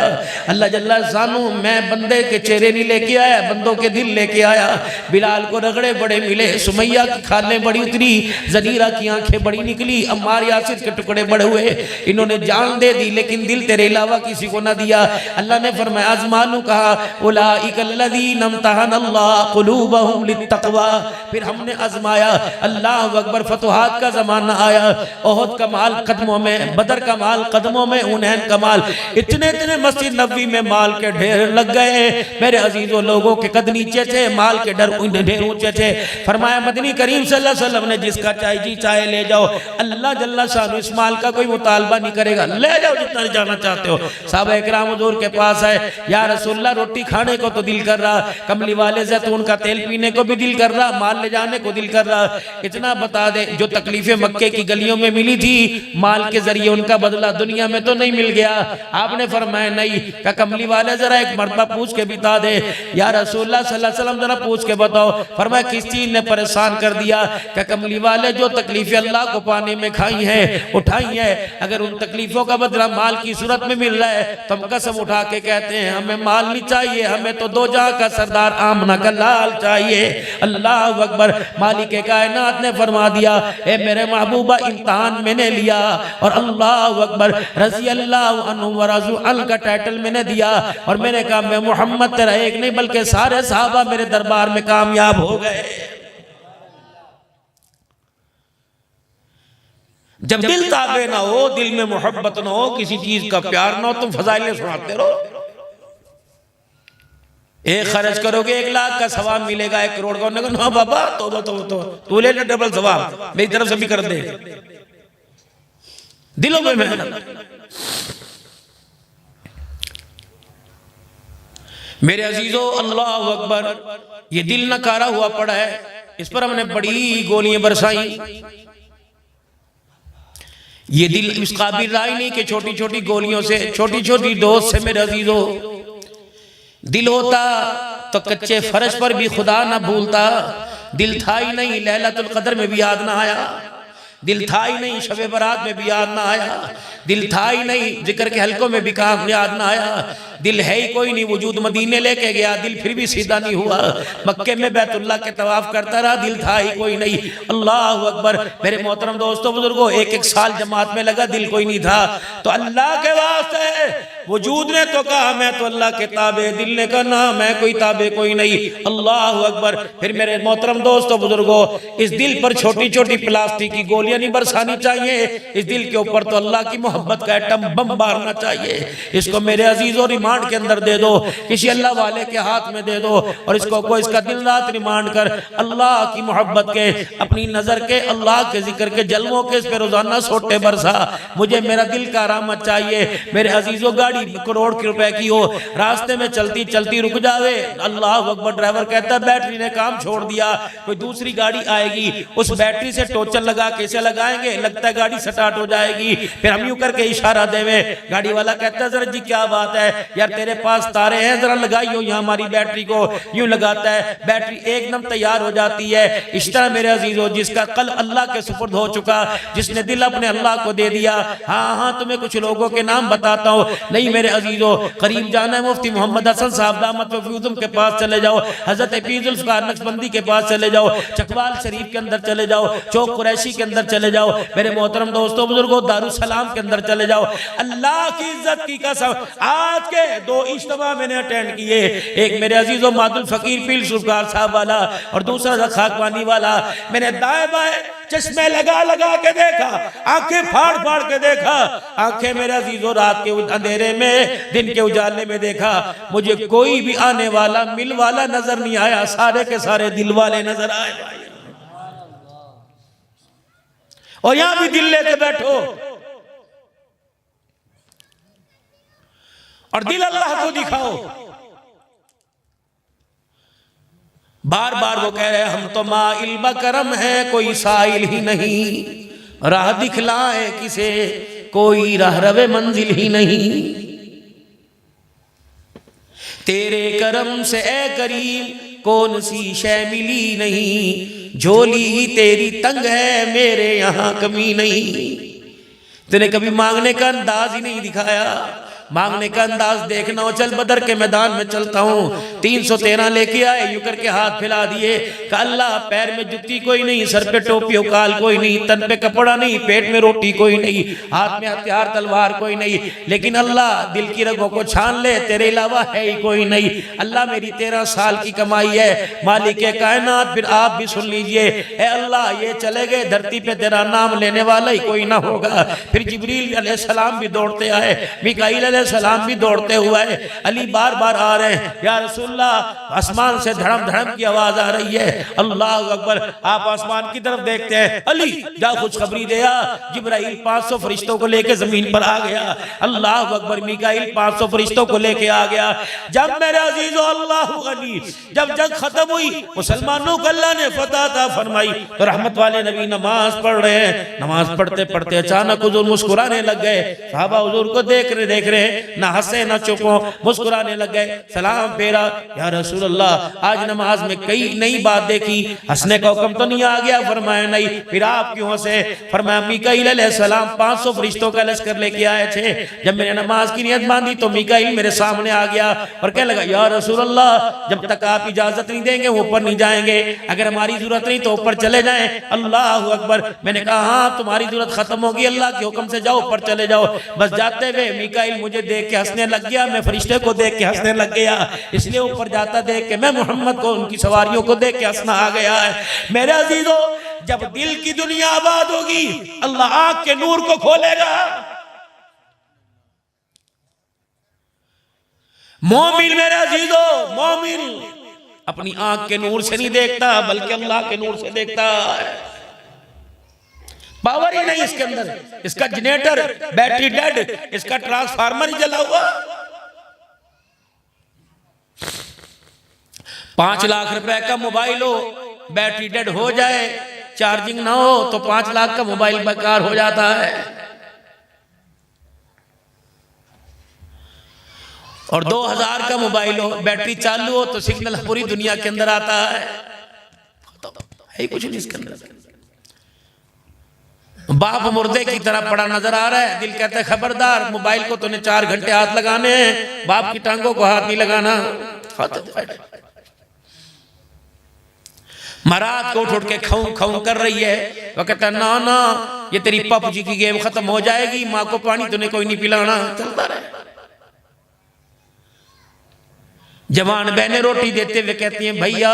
अल्लाह जल्ला शानू मैं बंदे के चेहरे नहीं लेके आया, बंदों के दिल लेके आया। बिलाल को रगड़े बड़े मिले, सुमैया की खालें बड़ी उतरी, ज़नीरा की आंखें बड़ी निकली, अम्मार यासिर के टुकड़े बड़े हुए। इन्होंने जान दे दी लेकिन दिल तेरे अलावा किसी को ना दिया। अल्लाह ने फरमाया आज़मानू कहा उलाइकल्लज़ीना इम्तहनल्लाहु अल्लाह क़ुलूबहुम लित्तक़वा। फिर हमने आजमाया, अल्लाह अकबर, फतुहात का ज़माना आया, ओहद का माल कदमों में, बदर का माल कदमों में, हुनैन का माल, इतने इतने मस्जिद नबी में माल के ढेर लग गए। मेरे अजीजों, लोगों के कद नीचे थे, माल के ढेर ऊंचे थे। फरमाया मदनी करीम सल्लल्लाहु अलैहि वसल्लम ने, जिसका चाहे ले जाओ, अल्लाह जल्ला शान इस माल का कोई मुतालबा नहीं करेगा, ले जाओ जितना जाना चाहते हो। साहबा इकराम हुजूर के पास है, या रसूलल्लाह रोटी खाने को तो दिल कर रहा, कमली वाले जैतून का तेल पीने को भी दिल कर रहा, माल ले जाने को दिल कर रहा। इतना बता दे, जो तकलीफें मक्के की गलियों में मिली थी माल के जरिए, उनका बदला दुनिया में तो नहीं मिल गया। आपने फरमाया नहीं। क्या कमली वाले जरा एक मरतबा पूछ के बता दे, या रसूलल्लाह सल्लल्लाहु अलैहि वसल्लम जरा पूछ के बताओ। फरमाया किस चीज ने परेशान कर दिया? क्या कमली वाले जो तकलीफें अल्लाह को पाने में खाई हैं, उठाई हैं, अगर उन तकलीफों का बदला माल की सूरत में मिल रहा है तो हम कसम उठा के कहते हैं हमें माल नहीं चाहिए, हमें तो दो जहां का सरदार आमना का लाल चाहिए। अल्लाह अकबर। मालिक कायनात ने फरमा दिया, ए मेरे महबूबा, इम्तिहान मैंने लिया और अल्लाह अकबर रज़ी अल्लाह अन्हु व रज़ू अन का टाइटल मैंने दिया और मैंने कहा मैं मोहम्मद तेरा एक नहीं बल्कि सारे सहाबा मेरे दरबार में कामयाब हो गए। जब दिल ताबे ना हो, दिल में मोहब्बत ना हो, किसी चीज का प्यार ना हो, तुम फजाइलें सुनाते रहो। एक खर्च करोगे 1 लाख का सवाब मिलेगा, 1 करोड़ का ना बाबा, तो तू ले डबल सवाब, मेरी तरफ से भी कर दे। दिलों में मेहनत। मेरे अजीजों, अल्लाह अकबर, ये दिल नकारा हुआ पड़ा है, इस पर हमने बड़ी गोलियां बरसाई। ये दिल इस काबिल रहा ही नहीं कि छोटी छोटी गोलियों से, छोटी छोटी डोज से मेरे अजीजों दिल होता तो कच्चे फर्श पर भी खुदा ना भूलता। दिल था ही नहीं, लैलतुल कदर में भी याद ना आया। दिल था ही नहीं, शबे बरात में भी याद ना आया। दिल था ही नहीं, जिक्र के हलकों में भी काम याद ना आया। दिल है ही कोई नहीं, वजूद मदीने लेके गया, दिल फिर भी सीधा नहीं हुआ। मक्के में बैतुल्लाह के तवाफ करता रहा, दिल था ही कोई नहीं। अल्लाह अकबर। मेरे मोहतरम दोस्तों बुजुर्गों, 1-1 साल जमात में लगा, दिल कोई नहीं था। तो अल्लाह के वास्ते वजूद ने तो कहा मैं तो अल्लाह के ताबे, दिल ने कहा ना मैं कोई ताबे कोई नहीं। अल्लाह अकबर। फिर मेरे मोहतरम दोस्तों बुजुर्गों, इस दिल पर छोटी छोटी प्लास्टिक की गोलियां नहीं बरसानी चाहिए, इस दिल के ऊपर तो अल्लाह की मोहब्बत का एटम बम मारना चाहिए। इसको मेरे अजीजों रिमांड के अंदर दे दो, किसी अल्लाह वाले के हाथ में दे दो और इसको कोई इसका दिन रात रिमांड कर अल्लाह की मोहब्बत के, अपनी नजर के, अल्लाह के जिक्र के जलवों के इस पे रोजाना सोटे बरसा। मुझे मेरा दिल का आरामत चाहिए। मेरे अजीजों, गाड़ी करोड़ के रुपए की हो, रास्ते में चलती चलती रुक जावे, अल्लाह अकबर, ड्राइवर कहता है बैटरी ने काम छोड़ दिया, कोई दूसरी गाड़ी आएगी, उस बैटरी से टोचन लगा के इसे लगाएंगे, लगता है गाड़ी स्टार्ट हो जाएगी। फिर हम यूं करके इशारा देवे, गाड़ी वाला कहता है जरा जी क्या बात है यार, तेरे पास तारे हैं, जरा लगाइयो यहाँ हमारी बैटरी को। यूं लगाता है, बैटरी एकदम तैयार हो जाती है। इस तरह मेरे अजीजों, जिसका कल अल्लाह के सुपुर्द हो चुका, जिसने दिल अपने अल्लाह को दे दिया। हाँ हाँ, तुम्हें कुछ लोगों के नाम बताता हूँ। नहीं मेरे अजीजों, करीब जाना है, मुफ्ती मोहम्मद हसन साहब दामत वफ़ीदुम के पास चले जाओ, हजरत हफीज़ ज़ुल्फ़िकार नक्शबंदी के पास चले जाओ, चकवाल शरीफ के अंदर चले जाओ, चौक कुरैशी के अंदर चले जाओ, मेरे मोहतरम दोस्तों बुजुर्गों, दारुसलाम के अंदर चले जाओ। अल्लाह की इज्जत की कसम, आज के 2 इज्तिमा मैंने अटेंड किए, एक मेरे अजीजों मादुल फकीर पीर ज़ुल्फ़िकार साहब वाला और दूसरा खाकवानी वाला। मैंने दाएं बाएं चश्मे लगा लगा के देखा, आंखें फाड़ फाड़ के देखा, आंखें मेरे अजीजों रात के अंधेरे में, दिन के उजाले में देखा। मुझे कोई भी आने वाला मिल वाला नजर नहीं आया, सारे के सारे दिल वाले नजर आए। और यहां भी दिल लेके बैठो और दिल अल्लाह को दिखाओ। बार बार वो कह रहे हम तो माइल बकरम है, कोई साइल ही नहीं, राह दिखलाए किसे, कोई राह रवे मंजिल ही नहीं। तेरे करम से ए करीम कौन सी शय मिली नहीं, झोली ही तेरी तंग है, मेरे यहाँ कमी नहीं। तूने कभी मांगने का अंदाज ही नहीं दिखाया, मांगने का अंदाज देखना हो, चल बदर के मैदान में चलता हूँ। 313 लेके आए, यूं करके हाथ फैला दिए। अल्लाह पैर में जुत्ती कोई नहीं, सर पे टोपी उकाल कोई नहीं, तन पे कपड़ा नहीं, पेट में रोटी कोई नहीं, हाथ में हथियार तलवार कोई नहीं, लेकिन अल्लाह दिल की रगों को छान ले, तेरे अलावा है ही कोई नहीं। अल्लाह मेरी 13 साल की कमाई है, मालिक कायनात फिर आप भी सुन लीजिए, ए अल्लाह ये चले गए, धरती पे तेरा नाम लेने वाला ही कोई ना होगा। फिर जिब्रील अलैहिस्सलाम भी दौड़ते आए, मिकाईल अलैहिस्सलाम भी दौड़ते हुए, अली बार बार आ रहे हैं, या रसूलल्लाह आसमान से धड़म धड़म की आवाज आ रही है, अल्लाह अकबर। आप आसमान की तरफ देखते हैं, अली जा खुशखबरी दे आ। जिब्राइल 500 फरिश्तों को लेकर जमीन पर आ गया, अल्लाह अकबर। मिकाईल 500 फरिश्तों को लेके आ गया। जब मेरे अजीजों अल्लाह गनी, जब जंग खत्म हुई, मुसलमानों को अल्लाह ने फतह अता फरमाई, तो रहमत वाले नबी नमाज पढ़ रहे हैं। नमाज पढ़ते पढ़ते अचानक हुजूर मुस्कुराने लग गए। सहाबा हुजूर को देख रहे ना हंसे ना चुपो, मुस्कुराने लग गए। सलाम फेरा, या रसूल अल्लाह आज नमाज में कई नई बात देखी, हंसने का हुक्म तो नहीं आ गया? फरमाया नहीं। फिर आप क्यों हंसे? फरमाया मिकाईल अलैहिस्सलाम 500 फरिश्तों का लश्कर लेके आए थे, जब मैंने नमाज की नियत बांधी तो मिकाईल मेरे सामने आ गया और कहने लगा, या रसूल अल्लाह जब तक आप इजाजत नहीं देंगे वो ऊपर नहीं जाएंगे, अगर हमारी जरूरत नहीं तो ऊपर चले जाएं। अल्लाह अकबर। मैंने कहा हाँ तुम्हारी जरूरत खत्म होगी, अल्लाह के हुक्म से जाओ, ऊपर चले जाओ। बस जाते हुए मिकाईल मुझे देख के हंसने लग गया, मैं फरिश्ते को देख के हंसने लग गया, इसलिए ऊपर जाता देख के मैं मोहम्मद को, उनकी सवारियों को देख के हंसना आ गया है। मेरे अजीजों जब दिल की दुनिया आबाद होगी, अल्लाह आंख के नूर को खोलेगा। मोमिन, मेरे अजीजों, मोमिन अपनी आंख के नूर से नहीं देखता बल्कि अल्लाह के नूर से देखता है। पावर ही नहीं इसके अंदर, इसका जनरेटर बैटरी डेड, इसका ट्रांसफार्मर ही जला हुआ। 5 लाख रुपए का मोबाइल हो, बैटरी डेड हो जाए, चार्जिंग ना हो तो 5 लाख का मोबाइल बेकार हो जाता है। और 2000 का मोबाइल हो, बैटरी चालू हो तो सिग्नल पूरी दुनिया के अंदर आता है। है कुछ नहीं इसके अंदर। बाप मुर्दे की तरह पड़ा नजर आ रहा है, दिल कहता है खबरदार, मोबाइल को तूने 4 घंटे हाथ लगाने हैं, बाप की टांगों को हाथ नहीं लगाना। महाराज को उठ के खाऊं खाऊं कर रही है, वो कहता ना ना ये तेरी पबजी की गेम खत्म हो जाएगी, माँ को पानी तूने कोई नहीं पिलाना। चलता रहे। जवान बहनें रोटी देते हुए कहती हैं भैया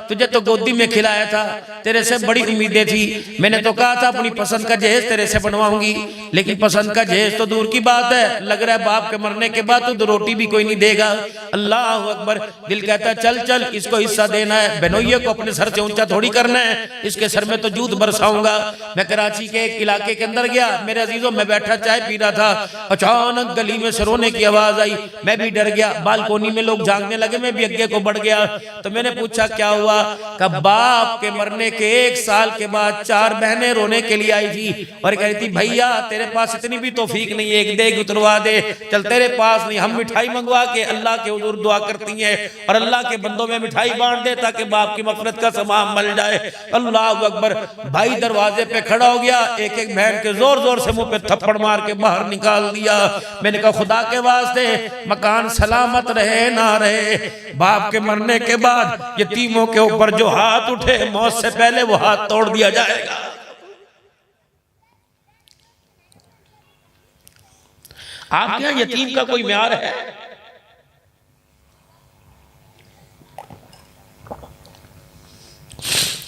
तुझे तो गोदी में खिलाया था, तेरे से बड़ी उम्मीदें थी, मैंने तो कहा था अपनी पसंद का जहेज तेरे से बनवाऊंगी, लेकिन पसंद का जहेज तो दूर की बात है, लग रहा है बाप के मरने के बाद तो रोटी भी कोई नहीं देगा। अल्लाह अकबर। दिल कहता है चल चल इसको हिस्सा देना है, बहनोइये को अपने सर से ऊंचा थोड़ी करना है, इसके सर में तो जूत बरसाऊंगा। मैं कराची के एक इलाके के अंदर गया, मेरे अजीजों मैं बैठा चाय पी रहा था, अचानक गली में से रोने की आवाज आई, मैं भी डर गया, बालकोनी में लोग जागने लगे, मैं भी आगे को बढ़ गया। तो मैंने पूछा क्या हुआ? का बाप के मरने के 1 साल के बाद 4 बहनें रोने के लिए आई थी और कह रही थी भैया तेरे पास इतनी भी तौफीक नहीं है, एक देग उतरवा दे। चल तेरे पास नहीं, हम मिठाई मंगवा के अल्लाह के हुजूर दुआ करती हैं और अल्लाह के बंदों में मिठाई बांट दे ताकि बाप की मग़फ़िरत का सामान मिल जाए। अल्लाह अकबर। भाई दरवाजे पे खड़ा हो गया, एक एक बहन के जोर जोर से मुंह पे थप्पड़ मार के बाहर निकाल दिया। मैंने कहा खुदा के वास्ते मकान सलामत रहे ना रहे, बाप के मरने के बाद यतीमों के ऊपर जो हाथ उठे मौत से पहले वो हाथ तोड़ दिया जाएगा। आपके यहां यतीम का कोई म्यार है?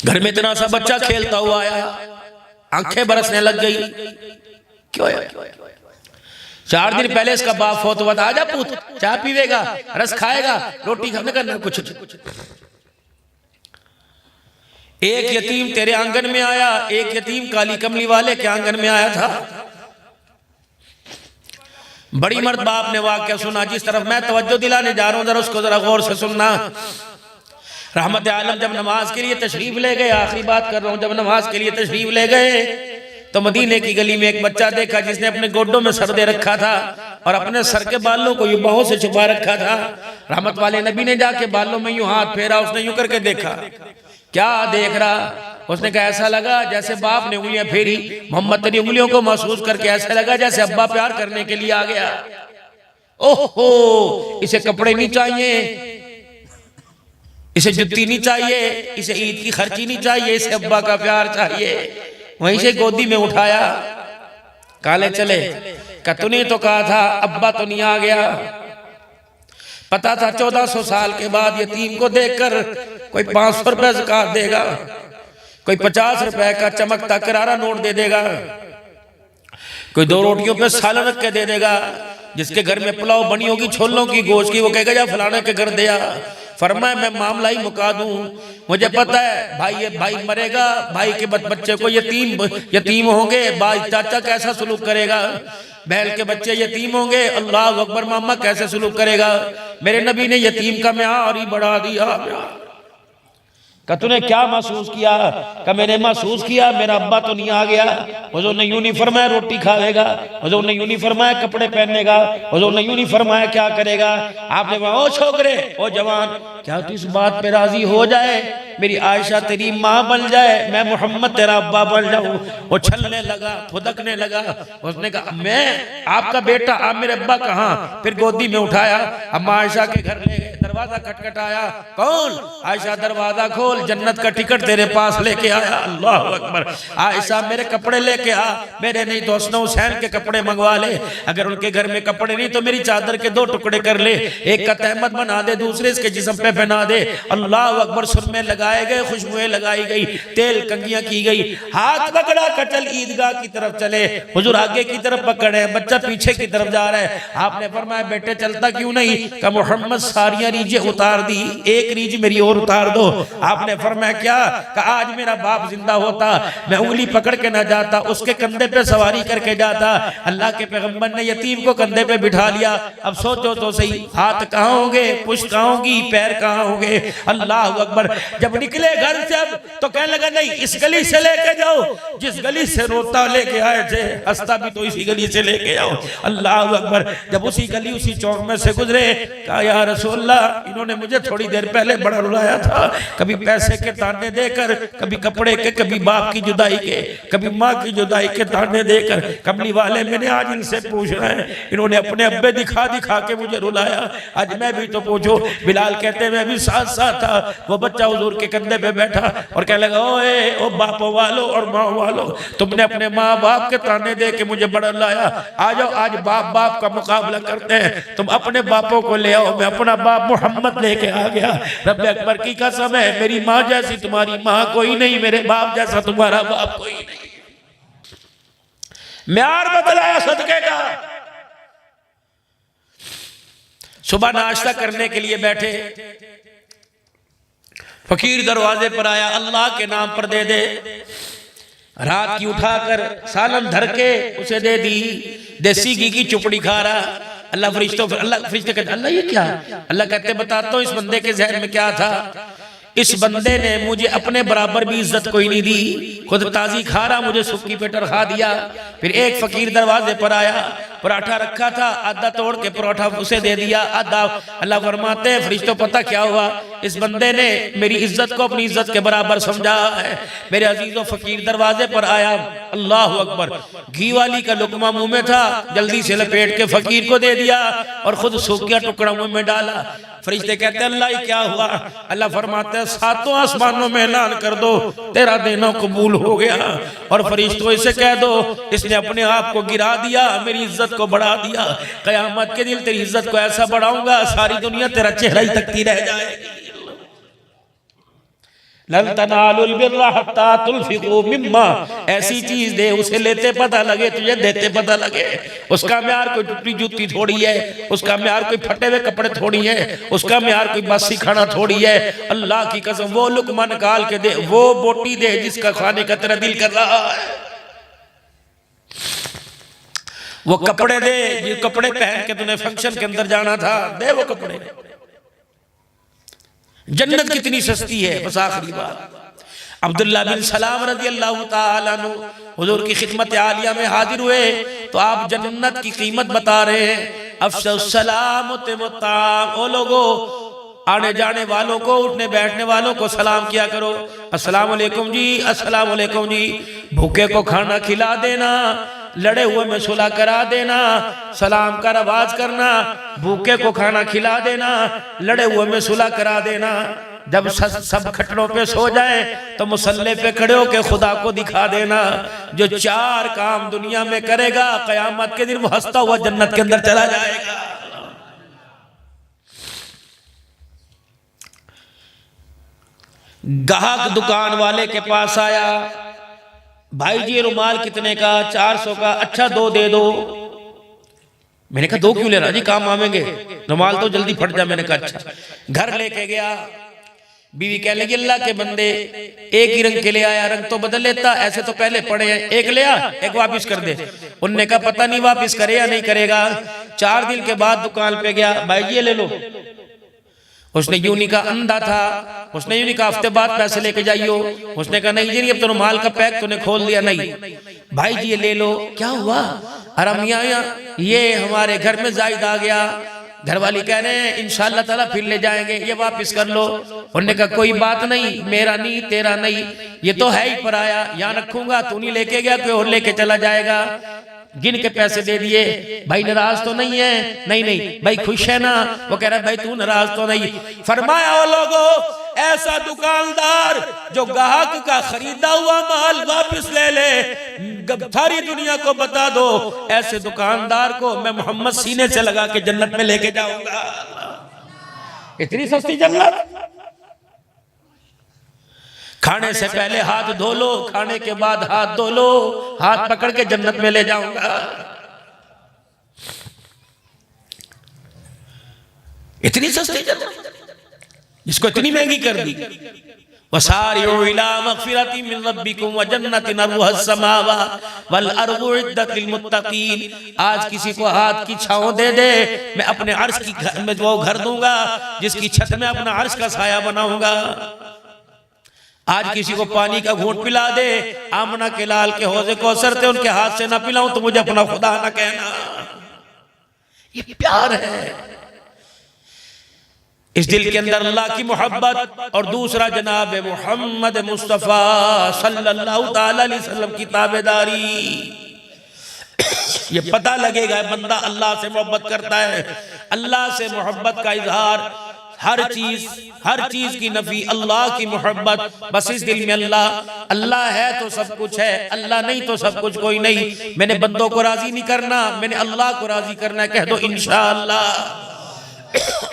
घर में इतना सा बच्चा खेलता हुआ आया, आंखें बरसने लग गई, क्यों है? 4 दिन पहले इसका बाप फौत हुआ था, आजा पूत चाय पीवेगा, रस खाएगा, रोटी खाने का कुछ। एक यतीम तेरे आंगन में आया, एक यतीम काली कमली वाले के आंगन में आया था। बड़ी मर्द बाप ने वाकया सुना, जिस तरफ मैं तवज्जो दिलाने जा रहा हूं जरा उसको जरा गौर से सुनना। रहमत आलम जब नमाज के लिए तशरीफ ले गए, आखिरी बात कर रहा हूं, जब नमाज के लिए तशरीफ ले गए तो मदीने की गली में एक बच्चा देखा जिसने अपने गोड्डों में सर दे रखा था और अपने सर के बालों को यूं बाहों से छुपा रखा था। रहमत वाले नबी ने जाके बालों में यूं हाथ फेरा, उसने यूं करके देखा, क्या देख रहा? उसने कहा ऐसा लगा जैसे बाप ने उंगलियां फेरी, मोहम्मद तेरी उंगलियों को महसूस करके ऐसा लगा जैसे अब्बा प्यार करने के लिए आ गया। ओहो, इसे कपड़े नहीं चाहिए, इसे जुत्ती नहीं चाहिए, इसे ईद की खर्ची नहीं चाहिए, इसे अब्बा का प्यार चाहिए। वहीं से गोदी में उठाया, काले चले का तूने तो कहा था अब्बा तो नहीं आ गया। पता था 1400 साल के बाद यतीम को देखकर कोई 500 रुपए ज़कात देगा, कोई 50 रुपए का चमकता करारा नोट दे देगा, कोई 2 रोटियों पे सालन रख के दे देगा। जिसके घर में पुलाव बनी होगी छोलों की गोश्त की, वो कहेगा जा फलाने के घर दिया। फरमाए मैं मामला ही मुका दूं, मुझे पता है भाई ये भाई मरेगा, भाई के बच्चे को यतीम होंगे, भाई चाचा कैसा सलूक करेगा, बहन के बच्चे यतीम होंगे, अल्लाह अकबर, मामा कैसे सलूक करेगा। मेरे नबी ने यतीम का म्यार ही बढ़ा दिया। का तूने क्या महसूस किया? का मैंने महसूस किया मेरा अब्बा तो नहीं आ गया। हुजूर ने यूं नहीं फरमाया रोटी खाएगा, हुजूर ने यूं नहीं फरमाया कपड़े पहनेगा, हुजूर ने यूं नहीं फरमाया क्या करेगा। आपने कहा ओ छोकरे, ओ जवान, क्या तू इस बात पे राजी हो जाए मेरी आयशा तेरी माँ बन जाए, मैं मोहम्मद तेरा अब्बा बन जाऊं। वो छलने लगा, फुदकने लगा। उसने कहा मैं आपका बेटा, आप मेरे अब्बा कहाँ? फिर गोदी में उठाया, अम्मा आयशा के घर ले गए, दरवाजा खटखटाया, कौन? आयशा दरवाजा खोल, जन्नत का टिकट तेरे पास लेके आया। अल्लाह अकबर। आयशा मेरे कपड़े लेके आ, मेरे नहीं तो हसन हुसैन के कपड़े मंगवा ले, अगर उनके घर में कपड़े नहीं तो मेरी चादर के 2 टुकड़े कर ले, एक का तहमत बना दे, दूसरे इसके जिस्म पे पहना दे। अल्लाह अकबर। सुरमे लगाए गए, खुशबुएं लगाई गई, तेल कंगियां की गई, हाथ पकड़ा का चल ईदगाह की तरफ चले। हुजूर आगे की तरफ पकड़े, बच्चा पीछे की तरफ जा रहा है। आपने फरमाया बेटे चलता क्यों नहीं? का मोहम्मद सारियां रीजें उतार दी, एक रीज मेरी और उतार दो। आपने फरमाया क्या? का आज मेरा बाप जिंदा होता, मैं उंगली पकड़ के ना जाता, उसके कंधे पे सवारी करके जाता। अल्लाह के पैगंबर ने यतीम को कंधे पे बिठा लिया। अब सोचो तो सही, हाथ कहाँ होंगे, पुष्ट कहाँ होगी, पैर कहाँ होंगे। अल्लाह अकबर। जब निकले घर से अब तो कहने लगा नहीं इस गली से लेके जाओ, जिस गली से रोता लेके आए थे हंसता भी तो इसी गली से लेके आओ। अल्लाह अकबर। जब उसी गली उसी चौक में से गुजरे, कहा या रसूलल्लाह इन्होंने मुझे थोड़ी देर पहले बड़ा रुलाया था, कभी पैसे के ताने देकर, कभी कपड़े के, कभी बाप की जुदाई के, कभी माँ की जुदाई के ताने देकर। कमली वाले मैंने आज इनसे पूछना है, इन्होंने अपने अब्बे दिखा दिखा के मुझे रुलाया, आज मैं भी तो पूछो। बिलाल कहते मैं भी साथ साथ था, वो बच्चा हुजूर के कंधे पे बैठा और कहने लगा ओए ओ बापों वालों और माँ वालों, तुमने अपने माँ बाप के ताने दे के मुझे बड़ा लाया, आ जाओ आज बाप बाप का मुकाबला करते हैं। तुम अपने बापों को ले आओ, मैं अपना बाप मोहम्मद लेके आ गया। रब अकबर की कसम है मेरी माँ जैसी तुम्हारी माँ कोई नहीं, मेरे बाप जैसा तुम्हारा बाप कोई नहीं। म्यार बदलाया सदके का। सुबह नाश्ता करने के लिए बैठे, फकीर दरवाजे पर आया, अल्लाह के नाम पर दे दे। रात की उठाकर सालन धर के उसे दे दी, देसी घी की चुपड़ी खा रहा। अल्लाह फरिश्ते कहते अल्लाह ये क्या? अल्लाह कहते बताता हूँ इस बंदे के जहन में क्या था। इस बंदे ने मुझे अपने बराबर भी इज्जत कोई नहीं दी, खुद ताजी खा रहा, मुझे सुक्की पेटर खा दिया। फिर एक फकीर दरवाजे पर आया, पराठा रखा था, आधा तोड़ के पराठा उसे दे दिया, आधा। अल्लाह फरमाते हैं फरिश्तों पता क्या हुआ? इस बंदे ने मेरी इज्जत को अपनी इज्जत के बराबर समझा है। मेरे अजीजों फकीर दरवाजे पर आया, अल्लाह अकबर। घी वाली का लुकमा मुंह में था, जल्दी से लपेट के फकीर को दे दिया और खुद सूखिया टुकड़ा मुंह में डाला। फरिश्ते कहते अल्लाह ये क्या हुआ? अल्लाह फरमाते हैं 7 आसमानों में ऐलान कर दो तेरा देना कबूल हो गया, और फरिश्तों इसे कह दो इसने अपने आप को गिरा दिया, मेरी इज्जत को बढ़ा दिया। कयामत के दिन तेरी इज्जत को ऐसा बढ़ाऊंगा सारी दुनिया तेरा चेहरा ही तकती रह जाएगी। लन तनालुल बिर्रा हत्ता तुनफिकू मिम्मा, ऐसी चीज दे उसे लेते पता लगे, तुझे देते पता लगे। उसका म्यार कोई टूटी जूती थोड़ी है, उसका म्यार कोई फटे हुए कपड़े थोड़ी है, उसका म्यार कोई बासी खाना थोड़ी है। अल्लाह की कसम वो लुकमा निकाल के दे, वो बोटी दे जिसका खाने का तेरा दिल कर रहा है, वो कपड़े दे जो कपड़े पहन के तूने फंक्शन के अंदर जाना था, दे वो कपड़े। जन्नत कितनी सस्ती है। बस आखिरी बात, अब्दुल्ला बिन सलाम रज़ी अल्लाह ताला अन्हु हुजूर की खिदमत आलिया में हाजिर हुए तो आप जन्नत की कीमत बता रहे हैं। अफ़शुस सलाम तमुत्ताम, ओ लोगो आने जाने वालों को, उठने बैठने वालों को सलाम किया करो। अस्सलाम वालेकुम जी, अस्सलाम वालेकुम जी। भूखे को खाना खिला देना, लड़े हुए में सुलह करा देना, सलाम का रवाज करना, भूखे को खाना खिला देना, लड़े हुए में सुलह करा देना। जब सब खटरों पे सो जाए तो मुसल्ले पे खड़े होके खुदा को दिखा देना। जो 4 काम दुनिया में करेगा कयामत के दिन वो हंसता हुआ जन्नत के अंदर चला जाएगा। गाहक दुकान वाले के पास आया, भाई जी ये रुमाल कितने का? 400 का। अच्छा 2 दे दो। मैंने कहा 2 क्यों ले रहा जी, काम आवेंगे, रुमाल तो जल्दी फट जाए। मैंने कहा अच्छा। घर लेके गया, बीवी कहने लगी अल्लाह के बंदे एक ही रंग के ले आया, रंग तो बदल लेता, ऐसे तो पहले पड़े हैं, एक ले आ, एक वापिस कर दे। उनने कहा पता नहीं वापिस करे या नहीं करेगा। 4 दिन के बाद दुकान पे गया, भाई जी ये ले लो। उसने यूं नहीं कहा, अंधा था, उसने यूं नहीं कहा हफ्ते बाद पैसे लेके जाइयो। उसने कहा नहीं जी अब तो रुमाल का पैक तूने खोल दिया। नहीं भाई जी ये ले लो। क्या हुआ? अरे मियां ये हमारे घर में जायद आ गया, घरवाली कह रहे हैं इंशाअल्लाह ताला फिर ले जाएंगे, ये वापस कर लो। उन्होंने कहा कोई बात नहीं, मेरा नहीं तेरा नहीं, ये तो है ही पराया, यहाँ रखूंगा, तू नहीं लेके गया कोई और लेके चला जाएगा। गिन के पैसे दे दिए। भाई नाराज तो नहीं है? नहीं नहीं। भाई खुश है ना? वो कह रहा है भाई तू नाराज तो नहीं। फरमाया ओ लोगों, ऐसा दुकानदार जो ग्राहक का खरीदा हुआ माल वापस ले ले, सारी दुनिया को बता दो ऐसे दुकानदार को मैं मोहम्मद सीने से लगा के जन्नत में लेके जाऊंगा। इतनी सस्ती जन्नत। खाने से पहले हाथ धो लो, खाने के बाद हाथ धो लो, हाथ पकड़ के जन्नत में ले जाऊंगा। इतनी सस्ती जन्नत जिसको इतनी महंगी कर दी। वसारिउ इला मगफिरतिन मिन रब्बिकुम व जन्नतिन अर्जुहा अस्समावात वल अर्दु उद्दत लिल मुत्तकीन। आज किसी को हाथ की छांव दे दे, मैं अपने अर्श की में वो घर दूंगा जिसकी छत में अपना अर्श का साया बनाऊंगा। आज किसी को पानी का घूंट पिला दे, आमना के लाल के हौजे कौसर थे उनके हाथ से ना पिलाऊं तो मुझे अपना खुदा ना कहना। ये प्यार है। इस दिल के अंदर अल्लाह की मोहब्बत और दूसरा जनाब मोहम्मद मुस्तफ़ा सल्लल्लाहु ताला अलैहि वसल्लम की ताबेदारी। ये पता लगेगा बंदा अल्लाह से मोहब्बत करता है। अल्लाह से मोहब्बत का इजहार, हर चीज की नफी, अल्लाह की मोहब्बत। बस इस दिल में अल्लाह है तो सब कुछ है, अल्लाह नहीं तो सब कुछ कोई नहीं। मैंने बंदों को राजी नहीं करना, मैंने अल्लाह को राजी करना है। कह दो इंशाअल्लाह।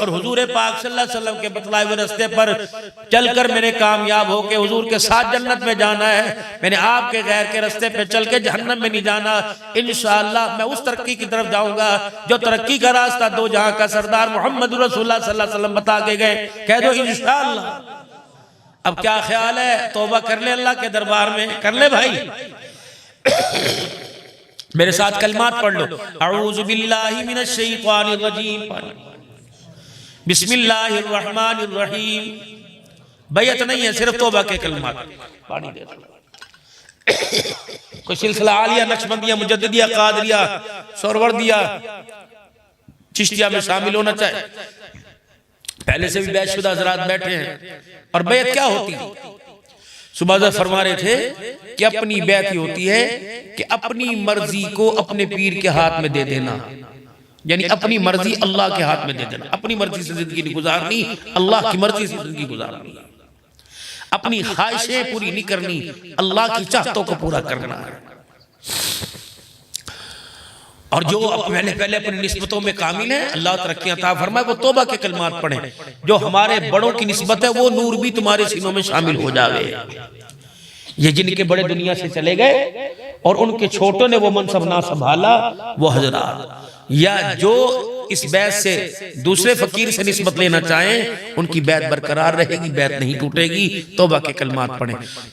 और हुजूर पाक सल्लल्लाहु अलैहि वसल्लम के बतलाए हुए रास्ते पर चलकर मैंने कामयाब होकर हुजूर के साथ जन्नत में जाना है। मैंने आपके गैर के रास्ते पे चल के जहन्नम में नहीं जाना। इंशाअल्लाह मैं उस तरक्की की तरफ जाऊंगा जो तरक्की का रास्ता दो जहां का सरदार मोहम्मद रसूलुल्लाह सल्लल्लाहु अलैहि वसल्लम बता के गए। कह दो इंशाअल्लाह। अब क्या ख्याल है? तौबा कर ले अल्लाह के दरबार में, कर ले भाई। मेरे साथ कलमात पढ़ लो। अऊज़ु बिल्लाहि मिनश शैतानिर रजीम, बिस्मिल्लाहिर्रहमानिर्रहीम। बैयत नहीं है, सिर्फ तौबा के कलमात। पानी दे दो। कोई सिलसिला आलिया, नक्शबंदिया, मुजद्दिदिया, कादरिया, सोहरवर्दिया, चिश्तिया में शामिल होना चाहे। पहले से भी बैतशुदा हज़रात बैठे हैं। और बैत क्या होती है? सुबह फरमा रहे थे कि अपनी बैत ही होती है कि अपनी मर्जी को अपने पीर के हाथ में दे देना, यानी अपनी मर्जी अल्लाह के हाथ में दे देना। अपनी मर्जी से जिंदगी नहीं गुजारनी, अल्लाह की मर्जी से जिंदगी गुजारनी। अपनी ख्वाहिशें पूरी नहीं करनी, अल्लाह की चाहतों को पूरा करना है। और जो पहले अपनी निस्बतों में कामिल है, अल्लाह तरक्कियां अता फरमाए, वो तौबा के कलमात पढ़े। जो हमारे बड़ों की निस्बत है वो नूर भी तुम्हारे सीनों में शामिल हो जावे। ये जिनके बड़े दुनिया से चले गए और उनके छोटों ने वो मनसब ना संभाला, वो हजरात या जो इस बैत से दूसरे फकीर से निस्बत लेना चाहें, उनकी बैत बरकरार रहेगी, बैत नहीं टूटेगी। तौबा के कलमात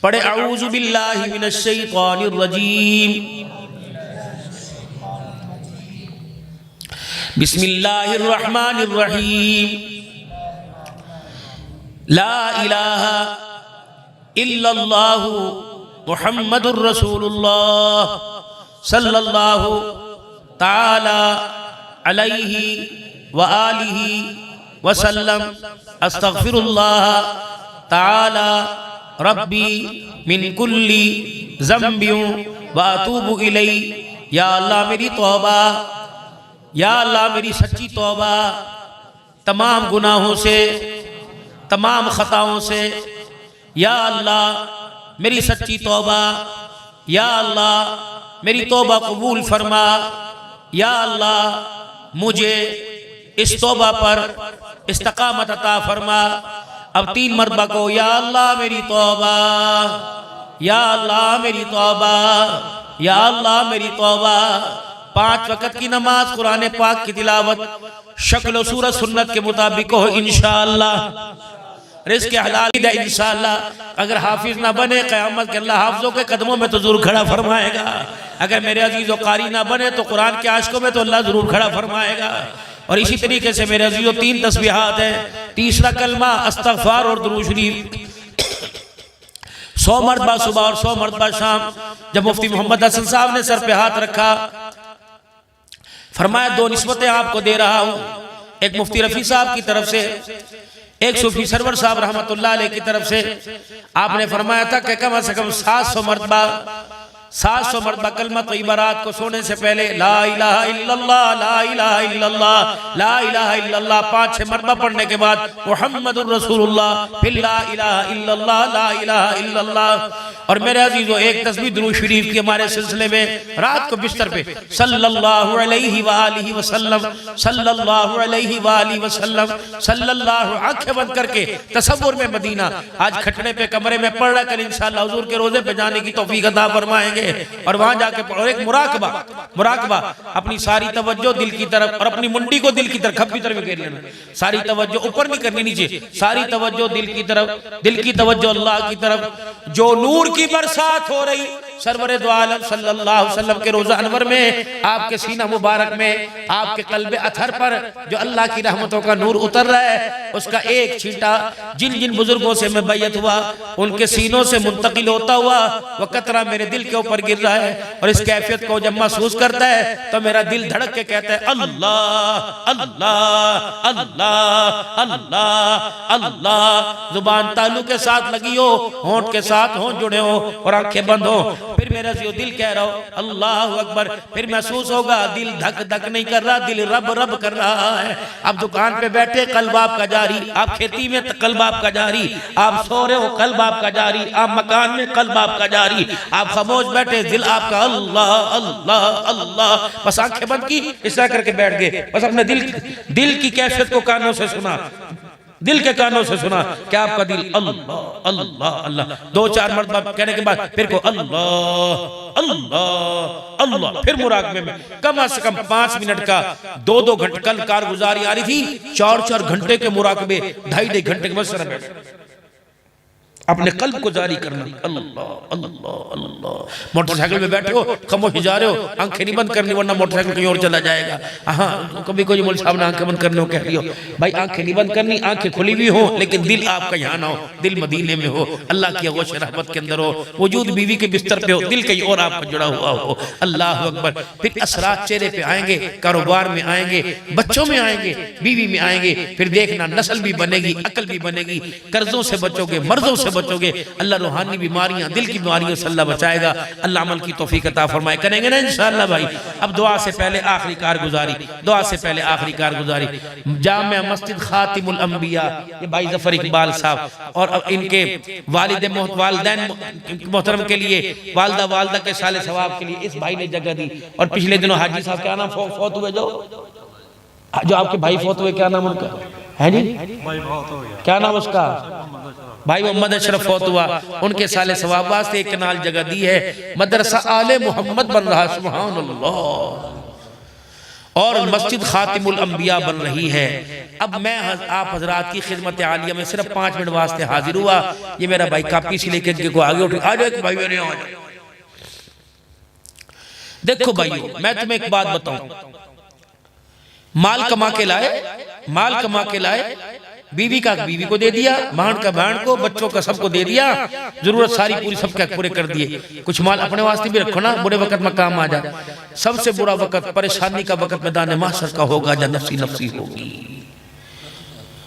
पढ़े। अऊज़ु बिल्लाहि मिनश शैतानिर रजीम, बिस्मिल्लाहिर रहमानिर रहीम। ला इलाहा इल्लल्लाहु मुहम्मदुर रसूलुल्लाह सल्लल्लाहु ताला अलैहि व आलिहि वसल्लम। अस्तगफिरुल्लाह ताला रब्बी मिन कुल्ली ज़ंबिन व अतूबु इलैहि या अल्लाह मेरी तौबा, या अल्लाह मेरी सच्ची तौबा, तमाम गुनाहों से, तमाम खताओं से, या अल्लाह मेरी सच्ची तौबा, या अल्लाह मेरी तौबा कबूल फरमा, या अल्लाह मुझे इस तौबा पर इस्तकामत अता फरमा। अब 3 मरतबा को या अल्लाह मेरी तौबा, या अल्लाह मेरी तौबा, या अल्लाह मेरी तौबा। 5 वक़्त की नमाज, कुरान पाक की तिलावत शक्ल सूरत सुन्नत के मुताबिक हो इंशाअल्लाह। रिज़्क़ हलाल है इंशाअल्लाह। अगर हाफिज ना बने क़यामत के अल्लाह हाफिजों के कदमों में तो जरूर खड़ा फरमाएगा। अगर मेरे अजीज़ कारी ना बने तो कुरान के आशिकों में तो अल्लाह जरूर खड़ा फरमाएगा। और इसी तरीके से मेरे अजीज़ों 3 तस्बीहात है। तीसरा कलमा इस्तग़फ़ार और दुरूद शरीफ 100 मरतबा सुबह और 100 मरतबा शाम। जब मुफ्ती मोहम्मद हसन साहब ने सर पे हाथ रखा, फरमाया 2 निस्बतें आपको दे रहा हूँ, एक मुफ्ती रफ़ी साहब की तरफ से, एक सूफी सरवर साहब रहमतुल्लाह अलैह की तरफ से। आपने फरमाया था कि कम से कम 700 मरतबा कलमा तय्यबा रात को सोने से पहले ला इलाहा इल्लल्लाह, ला इलाहा इल्लल्लाह, ला इलाहा इल्लल्लाह 5-6 मरतबा पढ़ने के बाद मुहम्मदुर रसूलुल्लाह, फिर ला इलाहा इल्लल्लाह, ला इलाहा इल्लल्लाह। और मेरे अजीजों एक तस्बीह दुरूद शरीफ के हमारे सिलसिले में रात को बिस्तर पे सल्लल्लाहु अलैहि वालिहि वसल्लम, सल्लल्लाहु अलैहि वालिहि वसल्लम, सल्लल्लाहु, आंखें बंद करके तसव्वुर में मदीना, आज खटने पे कमरे में पढ़ रहा, कल इंशाअल्लाह हुजूर के रोजे पे जाने की तौफीक अता फरमाएंगे। और वहां जाके और एक मुराकबा, अपनी सारी तवज्जो दिल की तरफ और अपनी मुंडी को दिल की तरफ खप्पी तरफ घेर लेना। सारी तवज्जो ऊपर नहीं करनी नीचे, सारी तवज्जो दिल की तरफ, दिल की तवज्जो अल्लाह की तरफ। जो नूर की बरसात हो रही सरवरे दो आलम सल्लल्लाहु अलैहि वसल्लम के रोज़ा अनवर में, आपके सीना मुबारक में, आपके कल्बे अथर पर जो अल्लाह की रहमतों का नूर उतर रहा है, उसका एक छींटा जिन जिन बुजुर्गों से मैं बैयत हुआ उनके सीनों से मुंतकिल होता हुआ वह कतरा मेरे दिल के ऊपर गिर रहा है। और इस कैफियत को जब महसूस करता है तो मेरा दिल धड़क के कहता है अल्लाह अल्लाह अल्लाह अल्लाह अल्लाह। जुबान तालु के साथ लगी हो, होंठ के साथ होंठ जुड़े हो और आंखें बंद हो, फिर मेरा जो दिल कह रहा हो अल्लाह अकबर, फिर महसूस होगा दिल धक धक नहीं कर रहा, दिल रब रब कर रहा है। आप दुकान पे बैठे कल्ब आपका जारी, आप खेती में कल्ब आपका जारी, आप सो रहे हो कल्ब आपका जारी, आप मकान में कल्ब आपका जारी, आप खामोश बैठे दिल आपका अल्लाह अल्लाह अल्लाह। बस आंखें बंद की, इस तरह करके बैठ गए, बस अपने दिल की कैफियत को कानों से सुना, दिल के कानों से सुना क्या आपका दिल अल्लाह अल्लाह अल्लाह। 2-4 मरतबा कहने के बाद फिर को अल्लाह अल्लाह अल्लाह, फिर मुराकबे में कम से कम 5 मिनट का 2-2 घंटे, कल कारगुजारी आ रही थी 4-4 घंटे के मुराकबे, 2.5 घंटे के बस अपने कल्ब को जारी करना अल्लाह अल्लाह अल्लाह। मोटरसाइकिल में बैठे हो खामोश जा रहे हो, आंखें नहीं बंद करनी वरना मोटरसाइकिल कहीं और चला जाएगा। हाँ, कभी कोई मौलवी साहब ने आंखें बंद करने को कह रही हो, भाई आंखें नहीं बंद करनी, आंखें खुली भी हो लेकिन दिल आपका यहाँ ना हो, दिल मदीने में हो, अल्लाह की अगोश रहमत के अंदर हो, वजूद बीवी के बिस्तर पे हो, दिल कहीं और आपका जुड़ा हुआ हो। अल्लाह अकबर। फिर असरात चेहरे पे आएंगे, कारोबार में आएंगे, बच्चों में आएंगे, बीवी में आएंगे, फिर देखना नस्ल भी बनेगी, अकल भी बनेगी, कर्जों से बचोगे, मर्जों से बचोगे। अल्लाह रूहानी बीमारियां, दिल की बीमारियों से अल्लाह बचाएगा। अल्लाह अमल की तौफीक अता फरमाए। करेंगे ना इंशाअल्लाह भाई। अब दुआ से पहले आखिरी कारगुजारी, दुआ से पहले आखिरी कारगुजारी, जामिया मस्जिद खातिमुल अंबिया, ये भाई जफर इकबाल साहब और इनके वालिदैन मोहतरम के लिए, वालदा के साले सवाब के लिए इस भाई ने जगह दी। और पिछले दिनों हाजी साहब क्या नाम फौत हुए, जो आपके भाई फौत हुए, क्या नाम उनका है जी, क्या नाम उसका, भाई मोहम्मद अशरफ फौत हुआ, उनके साले सवाब वास्ते एक कनाल जगह दी है, मदरसा आले मोहम्मद बन रहा, सुभान अल्लाह, और मस्जिद खातिमुल अंबिया बन रही है। अब मैं आप हजरात की खिदमत आलिया में सिर्फ 5 मिनट वास्ते हाजिर हुआ। ये मेरा भाई कापी से लेकर को आगे उठे, आ जाओ भाई, मेरे आ जाओ। देखो भाइयों, मैं तुम्हें एक बात बताऊं, माल कमा के लाए, बीवी का बीवी को दे दिया, बहन का बहन को, बच्चों का सबको दे दिया, जरूरत सारी पूरी सबके पूरे कर दिए। कुछ माल अपने वास्ते भी रखो ना, बुरे वक्त में काम आ जाए। सबसे बुरा वक्त परेशानी का वक्त मैदान महशर का होगा जब नफ्सी नफ्सी होगी।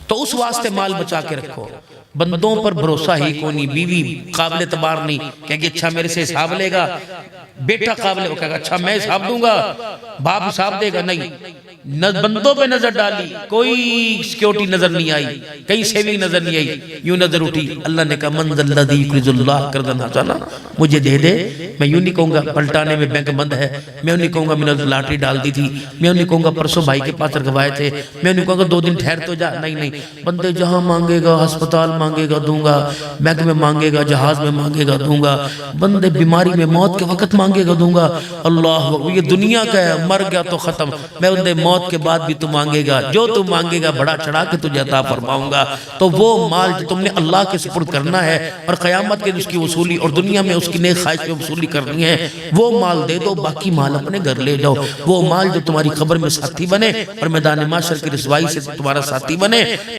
तो उस वास्ते माल बचा के रखो। बंदों पर भरोसा ही कोई नहीं, बीवी काबिल तबार नहीं, कहेगी अच्छा मेरे से हिसाब लेगा, बेटा काबिल वो कहेगा अच्छा मैं हिसाब दूंगा, बाप हिसाब देगा, नहीं। न बंदों पे नजर डाली, कोई सिक्योरिटी नजर नहीं आई, कहीं सेविंग नजर नहीं आई, यूं नजर उठी, अल्लाह ने कहा मंज़ल्लज़ी युक़रिज़ुल्लाह क़र्ज़न हसना, मुझे दे दे। मैं यूं नहीं कहूँगा पलटाने में बैंक बंद है, मैं यूं नहीं कहूँगा मैंने लॉटरी डाल दी थी, मैं यूं नहीं कहूँगा परसों भाई के पास रखवाए थे, मैं नहीं कहूँगा 2 दिन ठहर तो जा, नहीं नहीं। बंदे जहाँ मांगेगा, अस्पताल मांगेगा दूंगा, बैंक में मांगेगा, जहाज में मांगेगा दूंगा, बंदे बीमारी में मौत के वक्त मांगेगा दूंगा। अल्लाह ये दुनिया का है, मर गया तो खत्म, मैं बंदे मौत के बाद भी तू मांगेगा, जो तू मांगेगा बड़ा चढ़ा के तुझे अता फरमाऊंगा। तो वो माल जो तुमने अल्लाह के सुपुर्द करना है और क़यामत के उसकी वसूली और दुनिया में उसकी नेक ख्वाहिश में वसूली करनी है, वो माल दे दो, बाकी माल अपने घर ले जाओ। वो माल जो तुम्हारी कब्र में साथी बने और मैदान माशर की रसवाई से तुम्हारा साथी बने,